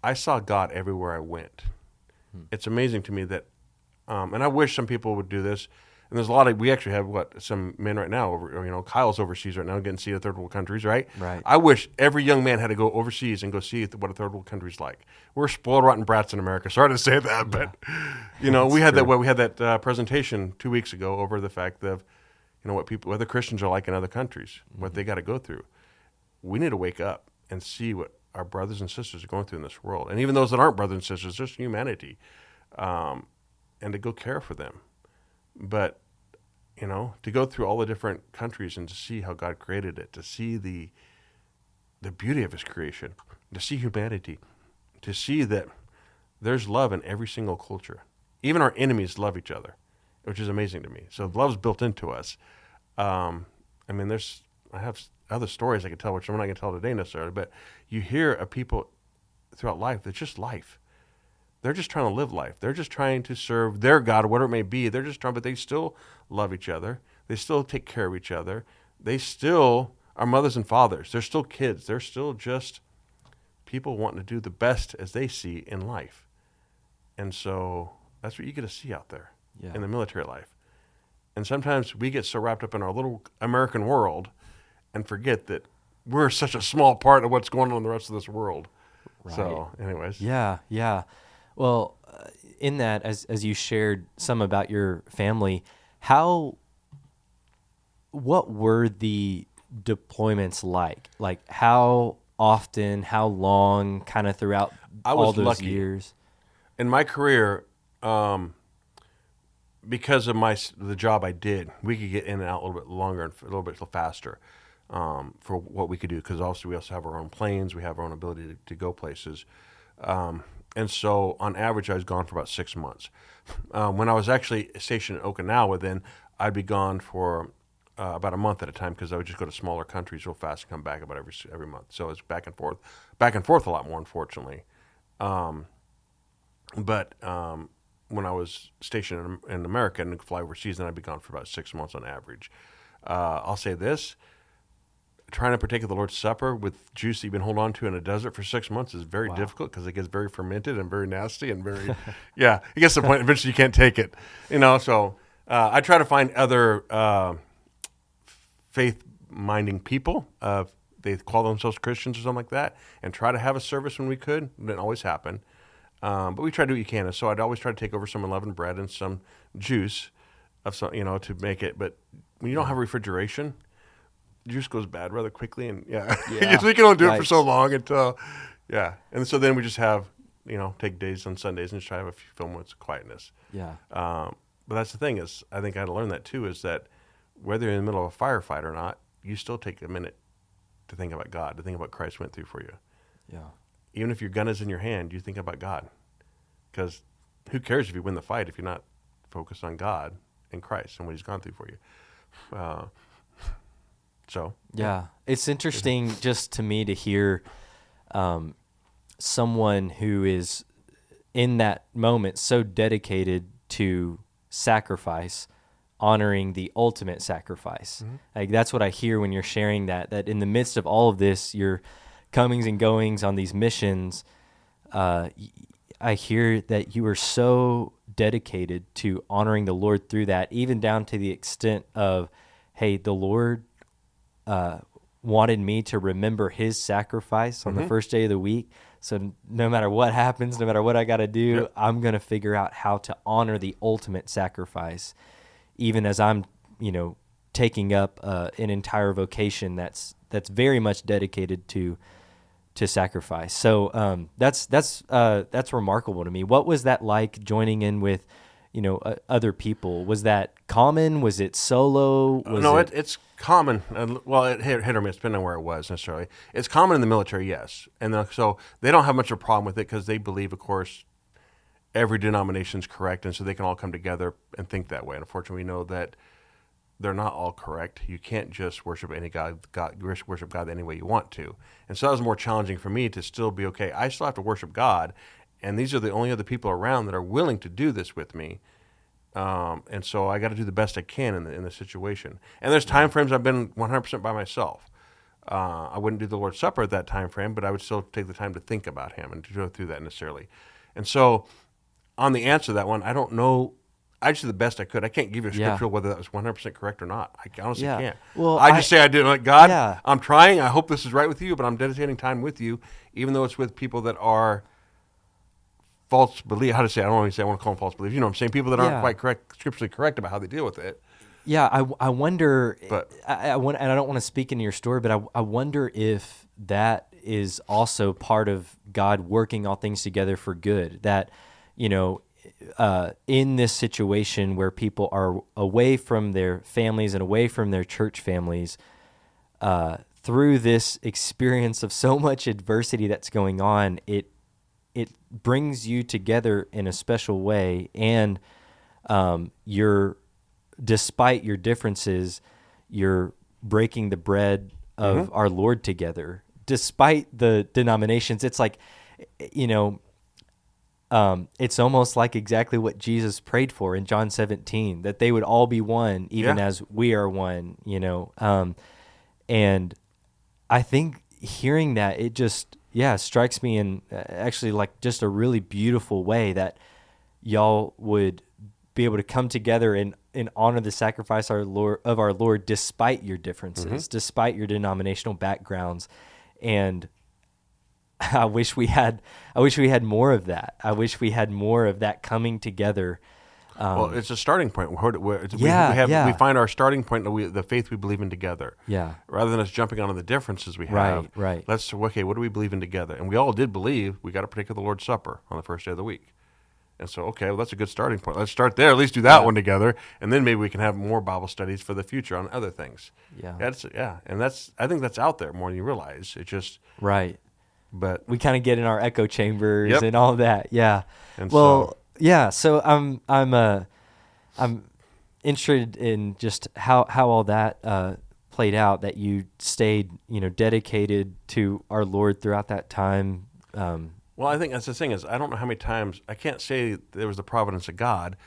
I saw God everywhere I went. It's amazing to me that, and I wish some people would do this. And there's a lot of, we actually have some men right now over, Kyle's overseas right now getting to see the third world countries, right? Right. I wish every young man had to go overseas and go see what a third world country's like. We're spoiled rotten brats in America. Sorry to say that, but we had that presentation 2 weeks ago over the fact of, what the Christians are like in other countries, what they got to go through. We need to wake up and see what our brothers and sisters are going through in this world. And even those that aren't brothers and sisters, just humanity, and to go care for them. But, to go through all the different countries and to see how God created it, to see the beauty of his creation, to see humanity, to see that there's love in every single culture. Even our enemies love each other, which is amazing to me. So love's built into us. I have other stories I could tell, which I'm not going to tell today necessarily, but you hear of people throughout life that's just life. They're just trying to live life. They're just trying to serve their God, whatever it may be. They're just trying, but they still love each other. They still take care of each other. They still are mothers and fathers. They're still kids. They're still just people wanting to do the best as they see in life. And so that's what you get to see out there in the military life. And sometimes we get so wrapped up in our little American world and forget that we're such a small part of what's going on in the rest of this world. Right. So anyways. Yeah. Well, in that, as you shared some about your family, what were the deployments like? Like how often, how long, kind of throughout all those lucky. years? In my career, because of the job I did, we could get in and out a little bit longer and a little bit faster for what we could do. Because also we also have our own planes, we have our own ability to go places. And so, on average, I was gone for about 6 months. When I was actually stationed in Okinawa, then I'd be gone for about a month at a time because I would just go to smaller countries real fast and come back about every month. So it's back and forth a lot more, unfortunately. But when I was stationed in America and fly overseas, then I'd be gone for about 6 months on average. I'll say this. Trying to partake of the Lord's Supper with juice that you've been holding on to in a desert for 6 months is very difficult because it gets very fermented and very nasty and very, it gets to the point eventually you can't take it, So I try to find other faith-minding people. They call themselves Christians or something like that, and try to have a service when we could. It didn't always happen, but we try to do what you can. And so I'd always try to take over some unleavened bread and some juice of some, to make it. But when you don't have refrigeration, juice goes bad rather quickly, and we can only do it for so long until, and so then we just have, take days on Sundays and just try to have a few moments of quietness. But that's the thing is, I think I had to learn that too, is that whether you're in the middle of a firefight or not, you still take a minute to think about God, to think about what Christ went through for you. Even if your gun is in your hand, you think about God, because who cares if you win the fight if you're not focused on God and Christ and what He's gone through for you. So it's interesting just to me to hear someone who is in that moment so dedicated to sacrifice, honoring the ultimate sacrifice. Like that's what I hear when you're sharing that in the midst of all of this, your comings and goings on these missions, I hear that you are so dedicated to honoring the Lord through that, even down to the extent of, hey, the Lord wanted me to remember His sacrifice on the first day of the week. So no matter what happens, no matter what I got to do, I'm going to figure out how to honor the ultimate sacrifice, even as I'm, taking up an entire vocation that's very much dedicated to sacrifice. So that's remarkable to me. What was that like joining in with other people? Was that common? Was it solo? No, it's common. Well, it hit or miss, depending on where it was necessarily. It's common in the military, yes. And so they don't have much of a problem with it because they believe, of course, every denomination is correct, and so they can all come together and think that way. And unfortunately, we know that they're not all correct. You can't just worship any worship God any way you want to. And so that was more challenging for me to still be okay. I still have to worship God, and these are the only other people around that are willing to do this with me. And so I got to do the best I can in the situation. And there's time frames I've been 100% by myself. I wouldn't do the Lord's Supper at that time frame, but I would still take the time to think about Him and to go through that necessarily. And so, on the answer to that one, I don't know. I just did the best I could. I can't give you a scriptural whether that was 100% correct or not. I honestly can't. Well, I just say I did. Like, God, Yeah. I'm trying. I hope this is right with you, but I'm dedicating time with you, even though it's with people that are false belief. How to say? I don't want to say I want to call them false beliefs. You know what I'm saying? People that aren't quite correct, scripturally correct about how they deal with it. Yeah, I wonder, But- I and I don't want to speak into your story, but I wonder if that is also part of God working all things together for good. That, in this situation where people are away from their families and away from their church families, through this experience of so much adversity that's going on, it brings you together in a special way, and despite your differences, you're breaking the bread of our Lord together. Despite the denominations, it's like, it's almost like exactly what Jesus prayed for in John 17, that they would all be one, even as we are one, and I think hearing that, it just, strikes me in actually like just a really beautiful way that y'all would be able to come together and honor the sacrifice of our Lord despite your differences, despite your denominational backgrounds. And I wish we had more of that. I wish we had more of that coming together. Well, it's a starting point. We find our starting point in the faith we believe in together. Yeah. Rather than us jumping onto the differences we have. Right. Let's, okay, what do we believe in together? And we all did believe we got to partake of the Lord's Supper on the first day of the week. And so, okay, well, that's a good starting point. Let's start there. At least do that one together, and then maybe we can have more Bible studies for the future on other things. Yeah. And I think that's out there more than you realize. It just Right. But we kind of get in our echo chambers and all that. Yeah. And so I'm interested in just how all that played out, that you stayed, dedicated to our Lord throughout that time. Well, I think that's the thing is, I don't know how many times, I can't say there was the providence of God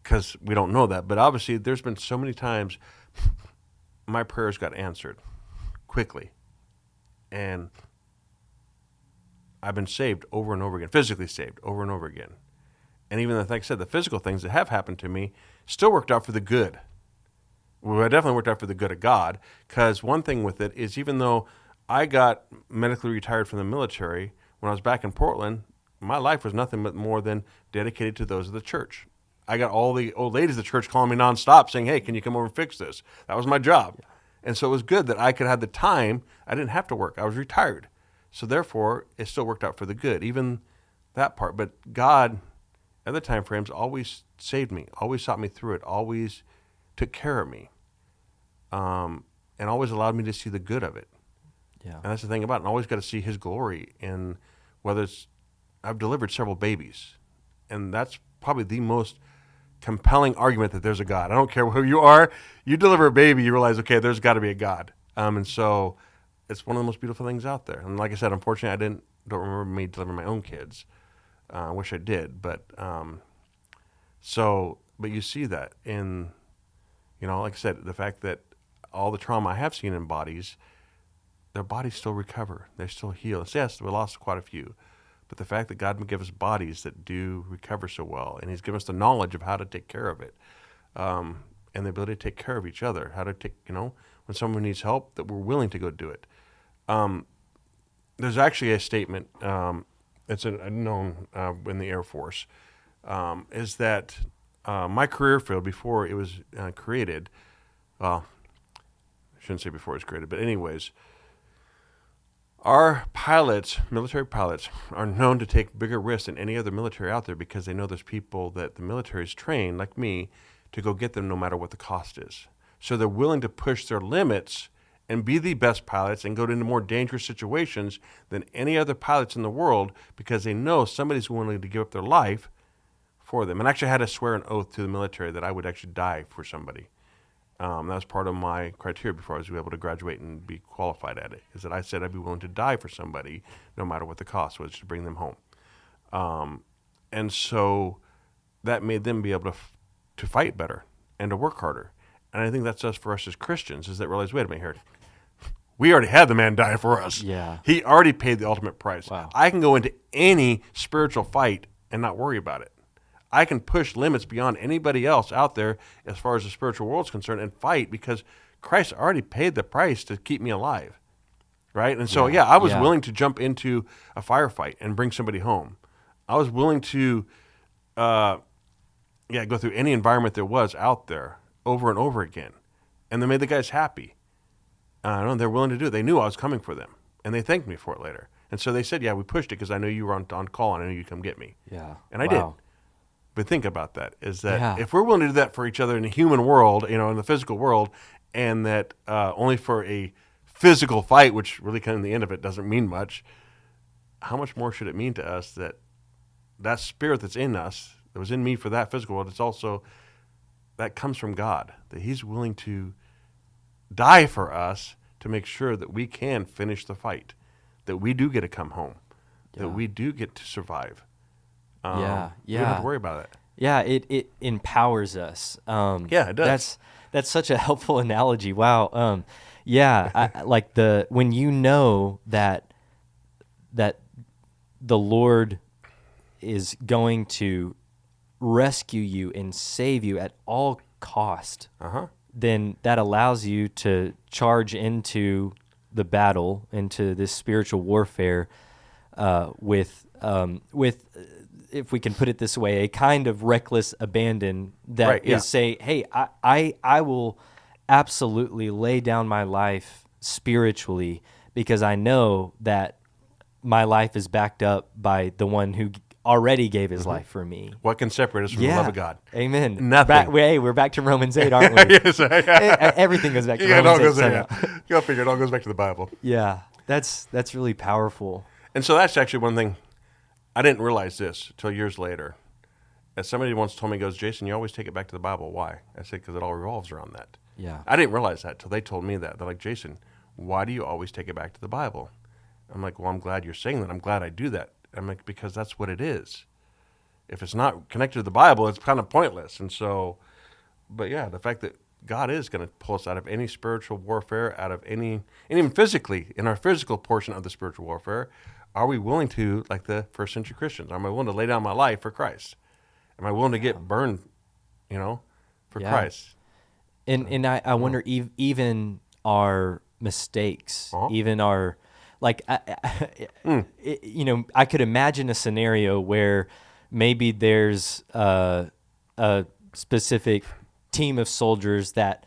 because we don't know that. But obviously there's been so many times my prayers got answered quickly. And I've been saved over and over again, physically saved over and over again. And even, like I said, the physical things that have happened to me still worked out for the good. Well, it definitely worked out for the good of God, because one thing with it is, even though I got medically retired from the military, when I was back in Portland, my life was nothing but more than dedicated to those of the church. I got all the old ladies of the church calling me nonstop saying, hey, can you come over and fix this? That was my job. And so it was good that I could have the time. I didn't have to work. I was retired. So therefore, it still worked out for the good, even that part. But God, at the time frames, always saved me, always sought me through it, always took care of me, and always allowed me to see the good of it. Yeah. And that's the thing about it. And always got to see His glory in whether it's, I've delivered several babies, and that's probably the most compelling argument that there's a God. I don't care who you are. You deliver a baby, you realize, okay, there's got to be a God. And so it's one of the most beautiful things out there. And like I said, unfortunately, don't remember me delivering my own kids. I wish I did, but you see that in, like I said, the fact that all the trauma I have seen in bodies, their bodies still recover. They still heal. Yes, we lost quite a few, but the fact that God would give us bodies that do recover so well, and He's given us the knowledge of how to take care of it, and the ability to take care of each other, how to take, when someone needs help, that we're willing to go do it. There's actually a statement, it's known in the Air Force, is that my career field before it was created, I shouldn't say before it was created, but anyways, Our pilots, military pilots, are known to take bigger risks than any other military out there because they know there's people that the military's trained, like me, to go get them no matter what the cost is. So they're willing to push their limits and be the best pilots and go into more dangerous situations than any other pilots in the world because they know somebody's willing to give up their life for them. And actually, I had to swear an oath to the military that I would actually die for somebody. That was part of my criteria before I was able to graduate and be qualified at it, is that I said I'd be willing to die for somebody no matter what the cost was to bring them home. And so that made them be able to fight better and to work harder. And I think that's us for us as Christians, is that realize, wait a minute here, we already had the man die for us. Yeah. He already paid the ultimate price. Wow. I can go into any spiritual fight and not worry about it. I can push limits beyond anybody else out there as far as the spiritual world is concerned and fight because Christ already paid the price to keep me alive, right? And so, I was willing to jump into a firefight and bring somebody home. I was willing to, go through any environment there was out there over and over again, and they made the guys happy. They're willing to do it. They knew I was coming for them, and they thanked me for it later. And so they said, "Yeah, we pushed it because I knew you were on call, and I knew you'd come get me." Yeah, and I did. But think about that, is that if we're willing to do that for each other in the human world, in the physical world, and that only for a physical fight, which really kind of in the end of it doesn't mean much, how much more should it mean to us that spirit that's in us, that was in me for that physical world, it's also, that comes from God, that he's willing to die for us to make sure that we can finish the fight, that we do get to come home, that we do get to survive. You don't have to worry about it. Yeah, it empowers us. It does. That's such a helpful analogy. Wow. I, like when you know that the Lord is going to rescue you and save you at all cost, then that allows you to charge into the battle, into this spiritual warfare, with if we can put it this way, a kind of reckless abandon that is say, hey, I will absolutely lay down my life spiritually because I know that my life is backed up by the one who already gave his life for me. What can separate us from the love of God? Amen. Nothing. We're back to Romans 8, aren't we? Yes, Everything goes back to Romans 8. Go figure it all goes back to the Bible. Yeah, that's really powerful. And so that's actually one thing. I didn't realize this until years later. As somebody once told me, goes, Jason, you always take it back to the Bible. Why? I said, because it all revolves around that. Yeah. I didn't realize that until they told me that. They're like, Jason, why do you always take it back to the Bible? I'm like, well, I'm glad you're saying that. I'm glad I do that. I'm like, because that's what it is. If it's not connected to the Bible, it's kind of pointless. And so, but yeah, the fact that God is going to pull us out of any spiritual warfare, out of any, and even physically, in our physical portion of the spiritual warfare, are we willing to, like the first century Christians, am I willing to lay down my life for Christ? Am I willing to get burned, for Christ? And I wonder, even our mistakes, even our, like, I could imagine a scenario where maybe there's a specific team of soldiers that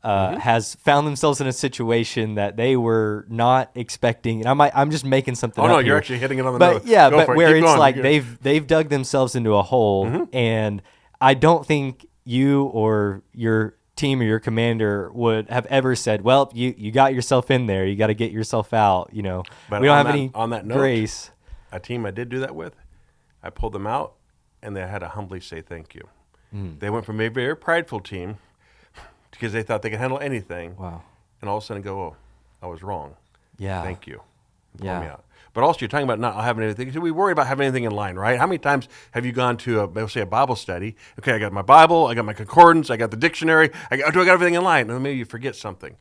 has found themselves in a situation that they were not expecting, and I'm just making something. Oh no, up you're here. actually hitting it on the But nose. yeah, Go but for it. where Keep it's going. like they've dug themselves into a hole, and I don't think you or your team or your commander would have ever said, "Well, you got yourself in there. You got to get yourself out." But we don't have that, any on that note, grace. A team I did do that with, I pulled them out, and they had to humbly say thank you. They went from a very prideful team because they thought they could handle anything. Wow. And all of a sudden go, oh, I was wrong. Yeah. Thank you. Pull Yeah. me out. But also, you're talking about not having anything. So we worry about having anything in line, right? How many times have you gone to, let's say, a Bible study? Okay, I got my Bible, I got my concordance, I got the dictionary, I got everything in line? And maybe you forget something.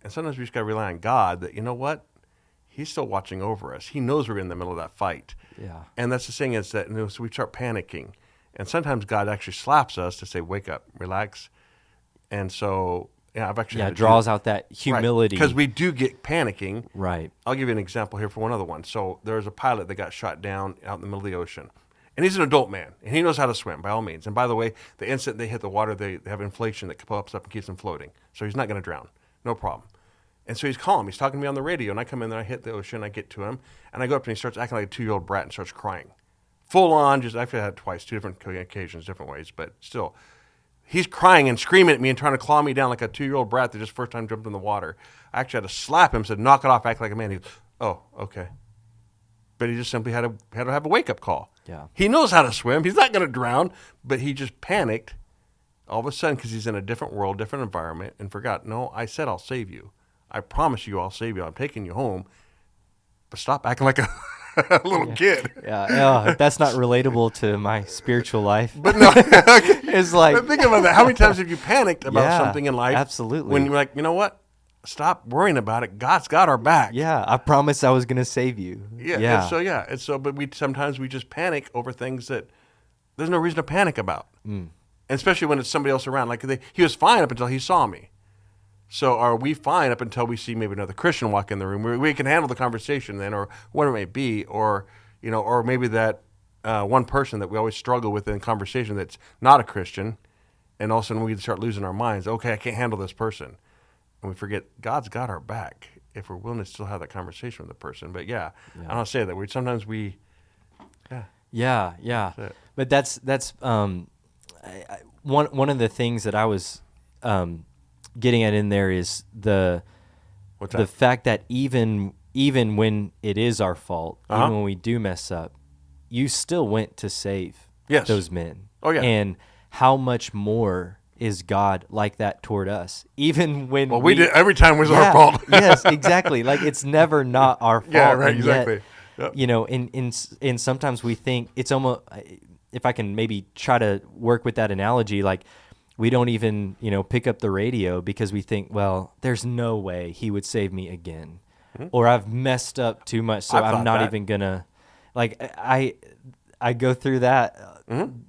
And sometimes we just got to rely on God that, you know what? He's still watching over us. He knows we're in the middle of that fight. Yeah. And that's the thing is that so we start panicking. And sometimes God actually slaps us to say, wake up, relax. And so, I've actually had to draws out that humility. Because we do get panicking. Right. I'll give you an example here for one other one. So there was a pilot that got shot down out in the middle of the ocean. And he's an adult man, and he knows how to swim, by all means. And by the way, the instant they hit the water, they have inflation that pops up and keeps them floating. So he's not going to drown. No problem. And so he's calm. He's talking to me on the radio, and I come in there, I hit the ocean, I get to him, and I go up to him, and he starts acting like a 2-year-old brat and starts crying. Full on, just I've had it twice, 2 different occasions, different ways, but still. He's crying and screaming at me and trying to claw me down like a 2-year-old brat that just first time jumped in the water. I actually had to slap him, said, knock it off, act like a man. He goes, oh, okay. But he just simply had to have a wake-up call. Yeah. He knows how to swim. He's not going to drown, but he just panicked all of a sudden because he's in a different world, different environment, and forgot, no, I said I'll save you. I promise you I'll save you. I'm taking you home. But stop acting like a little kid. Yeah, that's not relatable to my spiritual life. But no, It's like, but think about that. How many times have you panicked about something in life? Absolutely. When you're like, you know what? Stop worrying about it. God's got our back. Yeah, I promised I was going to save you. Yeah. And so, but sometimes we just panic over things that there's no reason to panic about. And especially when it's somebody else around. Like he was fine up until he saw me. So are we fine up until we see maybe another Christian walk in the room? We can handle the conversation then, or whatever it may be, or or maybe that one person that we always struggle with in conversation that's not a Christian, and all of a sudden we start losing our minds. Okay, I can't handle this person, and we forget God's got our back if we're willing to still have that conversation with the person. But I don't say that. Sometimes we. Yeah. But that's one of the things that I was getting at in there is the fact that even when it is our fault, even when we do mess up, you still went to save those men. Oh yeah. And how much more is God like that toward us? Even when we did every time was our fault. Yes, exactly. Like it's never not our fault. Yeah, right, exactly. Yet, and sometimes we think it's almost, if I can maybe try to work with that analogy, like we don't even, pick up the radio because we think, well, there's no way he would save me again. Or I've messed up too much, so I'm not even going to, like, I go through that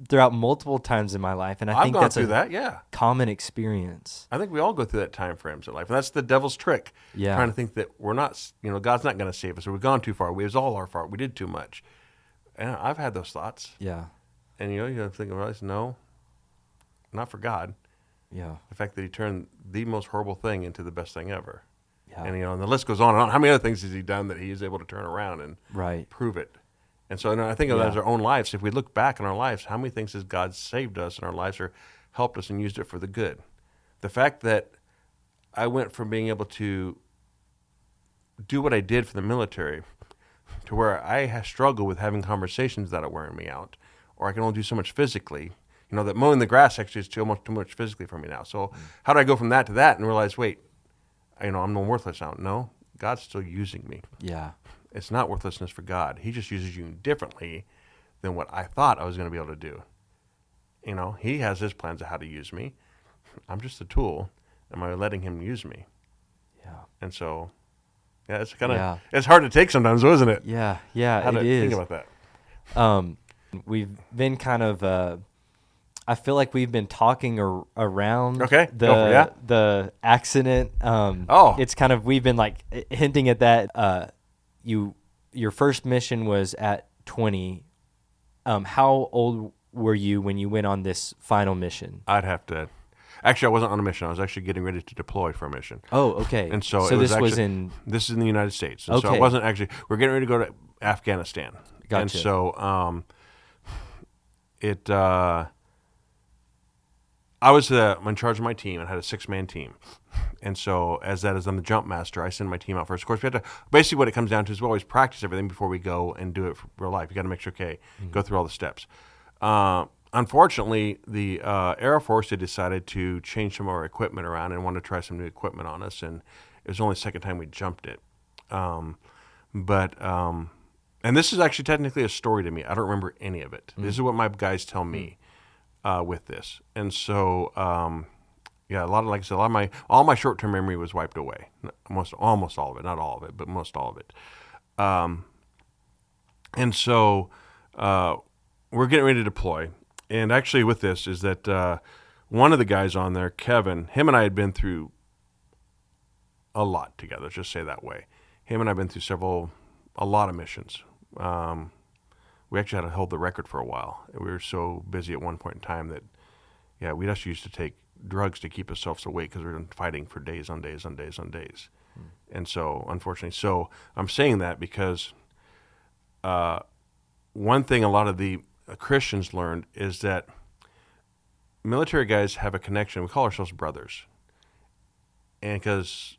throughout multiple times in my life, and I think that's a common experience. I think we all go through that time frames in life, and that's the devil's trick. Yeah. Trying to think that we're not, God's not going to save us, or we've gone too far. It was all our fault. We did too much. And I've had those thoughts. Yeah. And you think, no, not for God. Yeah. The fact that he turned the most horrible thing into the best thing ever. Yeah. And, and the list goes on and on. How many other things has he done that he is able to turn around and prove it? And so I think of that as our own lives. If we look back in our lives, how many things has God saved us in our lives or helped us and used it for the good? The fact that I went from being able to do what I did for the military to where I struggle with having conversations that are wearing me out, or I can only do so much physically. That mowing the grass actually is too much physically for me now. So how do I go from that to that and realize, wait, I'm no worthless now? No, God's still using me. Yeah. It's not worthlessness for God. He just uses you differently than what I thought I was going to be able to do. He has his plans of how to use me. I'm just a tool. Am I letting him use me? Yeah. And so, it's kind of, it's hard to take sometimes, isn't it? Yeah, how to it is. think about that. We've been kind of, I feel like we've been talking around the accident. It's kind of, we've been like hinting at that. Your first mission was at 20. How old were you when you went on this final mission? I'd have to. Actually, I wasn't on a mission. I was actually getting ready to deploy for a mission. Oh, okay. And so this was was in. This is in the United States. And so I wasn't actually. We're getting ready to go to Afghanistan. Gotcha. And so I was in charge of my team and had a 6-man team. And so as I'm the jump master, I send my team out first. Of course, we have to, basically what it comes down to is we always practice everything before we go and do it for real life. You got to make sure, go through all the steps. Unfortunately, the Air Force had decided to change some of our equipment around and wanted to try some new equipment on us. And it was only the second time we jumped it. And this is actually technically a story to me. I don't remember any of it. This is what my guys tell me. With this, and so all my short-term memory was wiped away. Almost all of it, not all of it, but most all of it. And so we're getting ready to deploy. And actually, with this is that one of the guys on there, Kevin, him and I had been through a lot together. Let's just say that way. Him and I have been through a lot of missions. We actually had to hold the record for a while. We were so busy at one point in time that, we'd actually used to take drugs to keep ourselves awake because we're fighting for days on days on days on days. And so, unfortunately, I'm saying that because one thing a lot of the Christians learned is that military guys have a connection. We call ourselves brothers. And because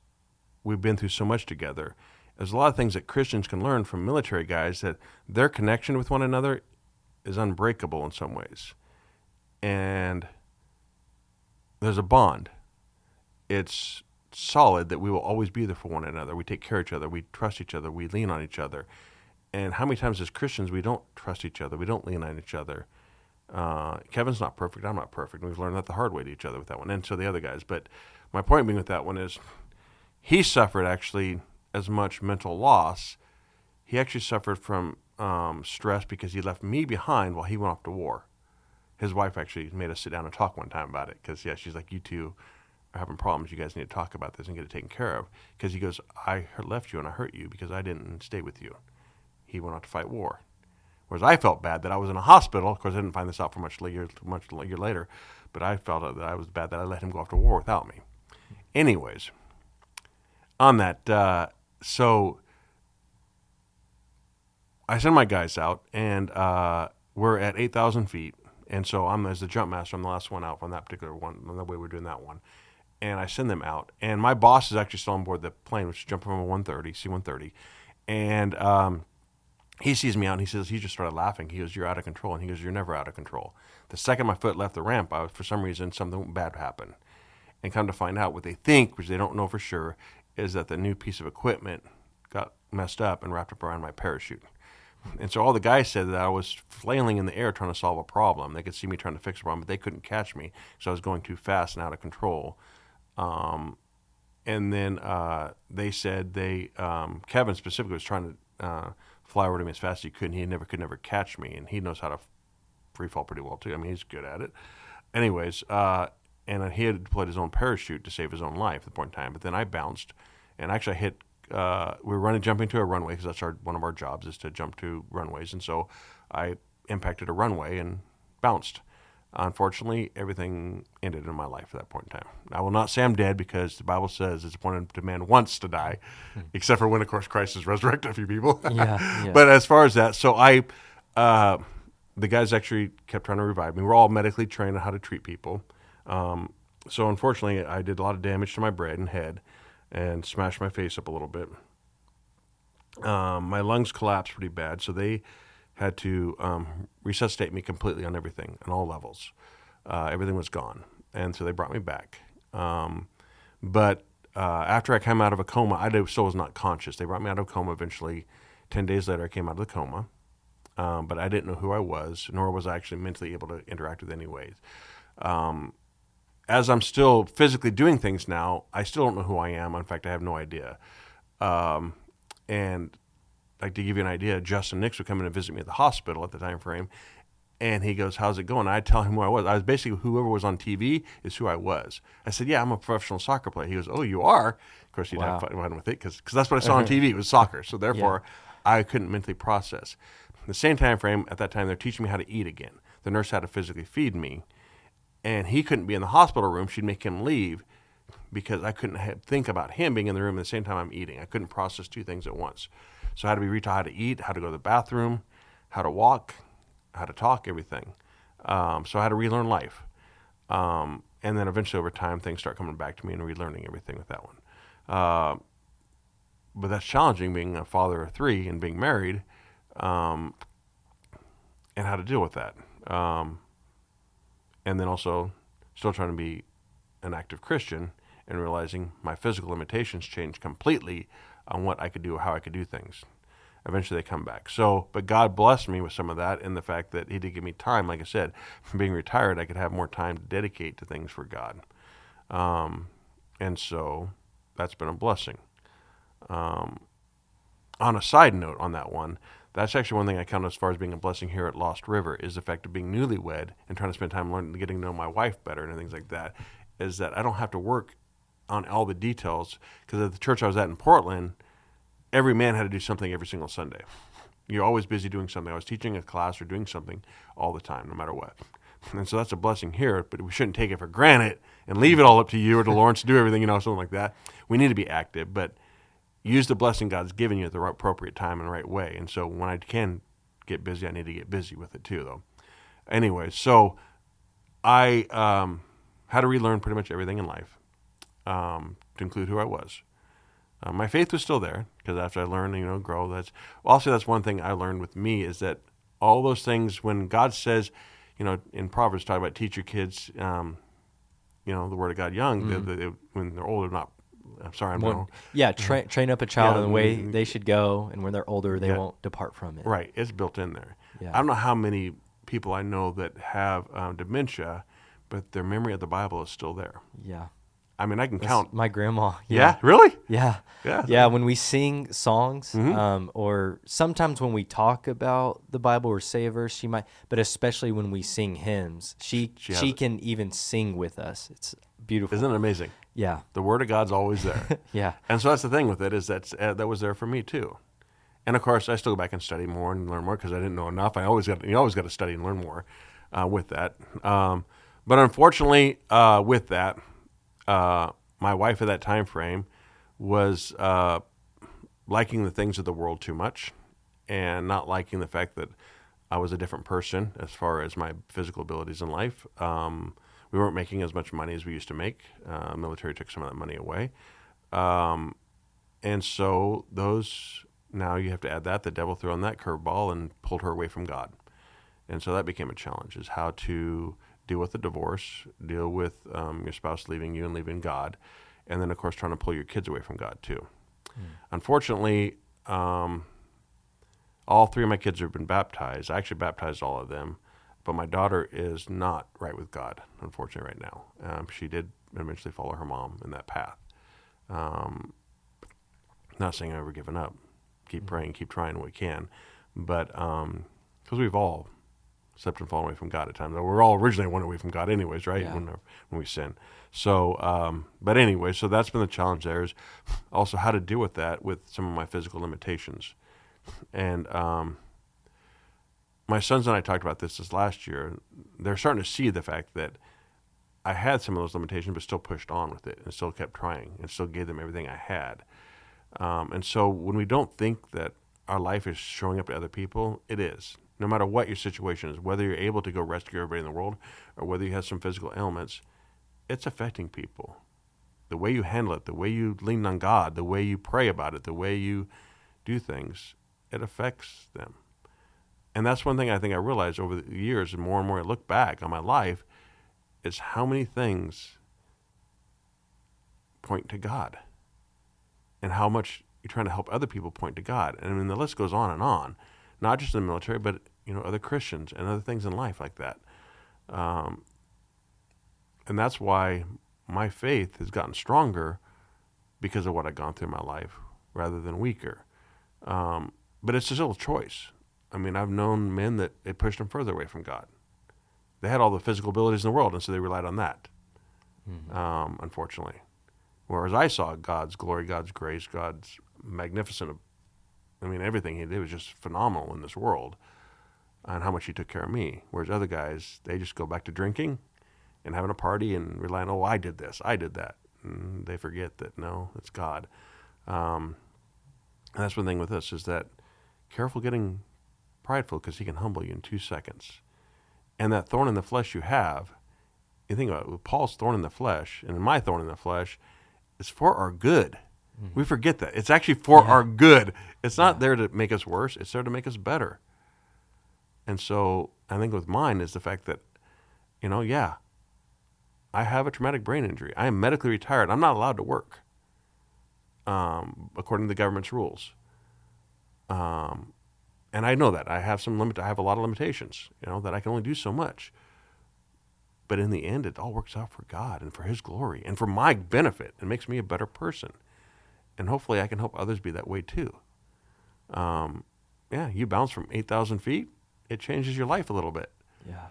we've been through so much together, there's a lot of things that Christians can learn from military guys, that their connection with one another is unbreakable in some ways. And there's a bond. It's solid that we will always be there for one another. We take care of each other. We trust each other. We lean on each other. And how many times as Christians we don't trust each other? We don't lean on each other. Kevin's not perfect. I'm not perfect. We've learned that the hard way to each other with that one, and so the other guys. But my point being with that one is he suffered actually as much mental loss. He actually suffered from stress because he left me behind while he went off to war. His wife actually made us sit down and talk one time about it because, yeah, she's like, you two are having problems. You guys need to talk about this and get it taken care of. Because he goes, I left you and I hurt you because I didn't stay with you. He went off to fight war. Whereas I felt bad that I was in a hospital. Of course, I didn't find this out for much year later. But I felt that I was bad that I let him go off to war without me. Anyways, on that, so I send my guys out, and we're at 8,000 feet. And so I'm, as the jump master, I'm the last one out from that particular one, the way we're doing that one. And I send them out. And my boss is actually still on board the plane, which is jumping from a 130, C-130. And he sees me out, and he says, he just started laughing. He goes, you're out of control. And he goes, you're never out of control. The second my foot left the ramp, for some reason, something bad happened. And come to find out, what they think, which they don't know for sure, is that the new piece of equipment got messed up and wrapped up around my parachute. And so all the guys said that I was flailing in the air trying to solve a problem. They could see me trying to fix a problem, but they couldn't catch me, so I was going too fast and out of control. And then they said Kevin specifically was trying to fly over to me as fast as he could, and he could never catch me, and he knows how to free fall pretty well too. I mean, he's good at it. Anyways, and he had deployed his own parachute to save his own life at the point in time. But then I bounced, and actually I hit. We were jumping to a runway because that's one of our jobs is to jump to runways, and so I impacted a runway and bounced. Unfortunately, everything ended in my life at that point in time. I will not say I'm dead because the Bible says it's appointed to man once to die, except for when, of course, Christ has resurrected a few people. Yeah. But as far as that, so the guys actually kept trying to revive me. We're all medically trained on how to treat people. So unfortunately, I did a lot of damage to my brain and head and smashed my face up a little bit. My lungs collapsed pretty bad, so they had to resuscitate me completely on everything, on all levels. Everything was gone, and so they brought me back. But after I came out of a coma, I still was not conscious. They brought me out of a coma eventually. 10 days later, I came out of the coma, but I didn't know who I was, nor was I actually mentally able to interact with any ways. As I'm still physically doing things now, I still don't know who I am. In fact, I have no idea. And like to give you an idea, Justin Nix would come in and visit me at the hospital at the time frame, and he goes, how's it going? I'd tell him who I was. I was basically whoever was on TV is who I was. I said, yeah, I'm a professional soccer player. He goes, oh, you are? Of course, he'd have fun with it because that's what I saw on TV. It was soccer. So therefore, I couldn't mentally process. The same time frame, at that time, they're teaching me how to eat again. The nurse had to physically feed me, and he couldn't be in the hospital room. She'd make him leave because I couldn't think about him being in the room at the same time I'm eating. I couldn't process two things at once. So I had to be retaught how to eat, how to go to the bathroom, how to walk, how to talk, everything. So I had to relearn life. And then eventually over time, things start coming back to me and relearning everything with that one. But that's challenging being a father of three and being married and how to deal with that. And then also still trying to be an active Christian and realizing my physical limitations changed completely on what I could do, how I could do things. Eventually they come back. But God blessed me with some of that in the fact that he did give me time. Like I said, from being retired, I could have more time to dedicate to things for God. And so that's been a blessing. On a side note on that one, that's actually one thing I count as far as being a blessing here at Lost River is the fact of being newlywed and trying to spend time learning, getting to know my wife better and things like that, is that I don't have to work on all the details because at the church I was at in Portland, every man had to do something every single Sunday. You're always busy doing something. I was teaching a class or doing something all the time, no matter what. And so that's a blessing here, but we shouldn't take it for granted and leave it all up to you or to Lawrence to do everything, something like that. We need to be active, but use the blessing God's given you at the right, appropriate time and the right way. And so when I can get busy, I need to get busy with it too, though. Anyway, so I had to relearn pretty much everything in life, to include who I was. My faith was still there because after I learned, grow. I'll say that's one thing I learned with me is that all those things when God says, in Proverbs talk about teach your kids, the word of God young. When they're older, not. I'm sorry, I'm wrong. Yeah, train up a child in the way they should go, and when they're older, they won't depart from it. Right, it's built in there. Yeah. I don't know how many people I know that have dementia, but their memory of the Bible is still there. Yeah. I mean, I can count. My grandma. Yeah, really? Yeah. Yeah. Yeah, when we sing songs, or sometimes when we talk about the Bible or say a verse, she might, but especially when we sing hymns, she can even sing with us. It's beautiful. Isn't it amazing? Yeah. The Word of God's always there. Yeah. And so that's the thing with it is that was there for me too. And of course, I still go back and study more and learn more because I didn't know enough. You always got to study and learn more with that. But unfortunately, with that, my wife at that time frame was liking the things of the world too much and not liking the fact that I was a different person as far as my physical abilities in life. We weren't making as much money as we used to make. Military took some of that money away. And so now you have to add that. The devil threw on that curveball and pulled her away from God. And so that became a challenge, is how to deal with the divorce, deal with your spouse leaving you and leaving God, and then, of course, trying to pull your kids away from God, too. Unfortunately, all three of my kids have been baptized. I actually baptized all of them, but my daughter is not right with God, unfortunately, right now. She did eventually follow her mom in that path. Not saying I've ever given up. Keep praying, keep trying what we can. But because we've all slipped and fallen away from God at times. We're all originally went away from God anyways, right? Yeah. When we sin. So, but anyway, so that's been the challenge there, is also how to deal with that with some of my physical limitations. And my sons and I talked about this last year. They're starting to see the fact that I had some of those limitations, but still pushed on with it and still kept trying and still gave them everything I had. And so when we don't think that our life is showing up to other people, it is. No matter what your situation is, whether you're able to go rescue everybody in the world or whether you have some physical ailments, it's affecting people. The way you handle it, the way you lean on God, the way you pray about it, the way you do things, it affects them. And that's one thing I think I realized over the years, and more I look back on my life, is how many things point to God and how much you're trying to help other people point to God. And I mean, the list goes on and on. Not just in the military, but other Christians and other things in life like that. And that's why my faith has gotten stronger because of what I've gone through in my life rather than weaker. But it's still a choice. I mean, I've known men that it pushed them further away from God. They had all the physical abilities in the world, and so they relied on that, unfortunately. Whereas I saw God's glory, God's grace, God's magnificent, everything he did was just phenomenal in this world, and how much he took care of me. Whereas other guys, they just go back to drinking and having a party and relying, I did this, I did that. And they forget that, no, it's God. And that's one thing with this, is that careful getting prideful, because he can humble you in 2 seconds. And that thorn in the flesh you have, you think about it, with Paul's thorn in the flesh, and my thorn in the flesh, is for our good. We forget that. It's actually for our good. It's not there to make us worse. It's there to make us better. And so I think with mine is the fact that, I have a traumatic brain injury. I am medically retired. I'm not allowed to work, according to the government's rules. And I know that. I have I have a lot of limitations, that I can only do so much. But in the end, it all works out for God and for his glory and for my benefit. It makes me a better person. And hopefully I can help others be that way too. You bounce from 8,000 feet, it changes your life a little bit. Yeah.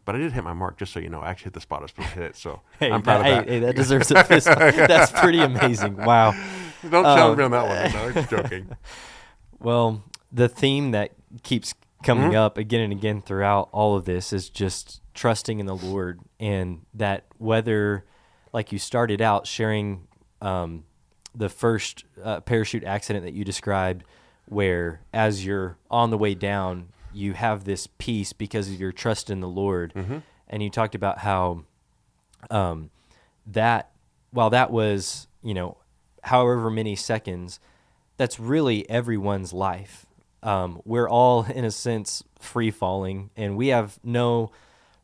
But I did hit my mark, just so you know. I actually hit the spot I was supposed to hit, so Hey, I'm proud of that. Hey, that deserves a fist bump. That's pretty amazing. Wow. Don't challenge me on that one. No, I'm just joking. Well, the theme that keeps coming up again and again throughout all of this is just trusting in the Lord, and that whether, like you started out sharing the first parachute accident that you described, where as you're on the way down, you have this peace because of your trust in the Lord. And you talked about how that, while that was, however many seconds, that's really everyone's life. We're all, in a sense, free falling, and we have no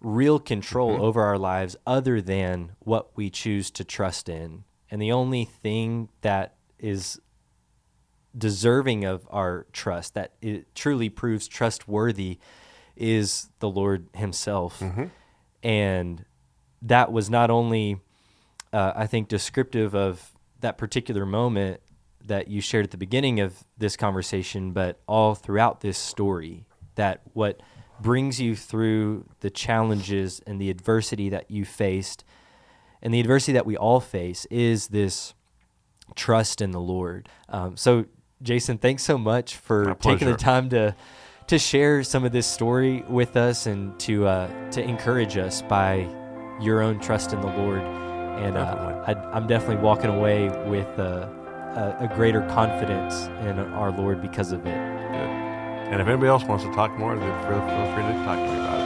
real control over our lives other than what we choose to trust in. And the only thing that is deserving of our trust, that it truly proves trustworthy, is the Lord himself. And that was not only, I think, descriptive of that particular moment that you shared at the beginning of this conversation, but all throughout this story, that what brings you through the challenges and the adversity that you faced, and the adversity that we all face, is this trust in the Lord. So, Jason, thanks so much for taking the time to share some of this story with us, and to encourage us by your own trust in the Lord. And I'm definitely walking away with a greater confidence in our Lord because of it. Good. And if anybody else wants to talk more, then feel free to talk to me about it.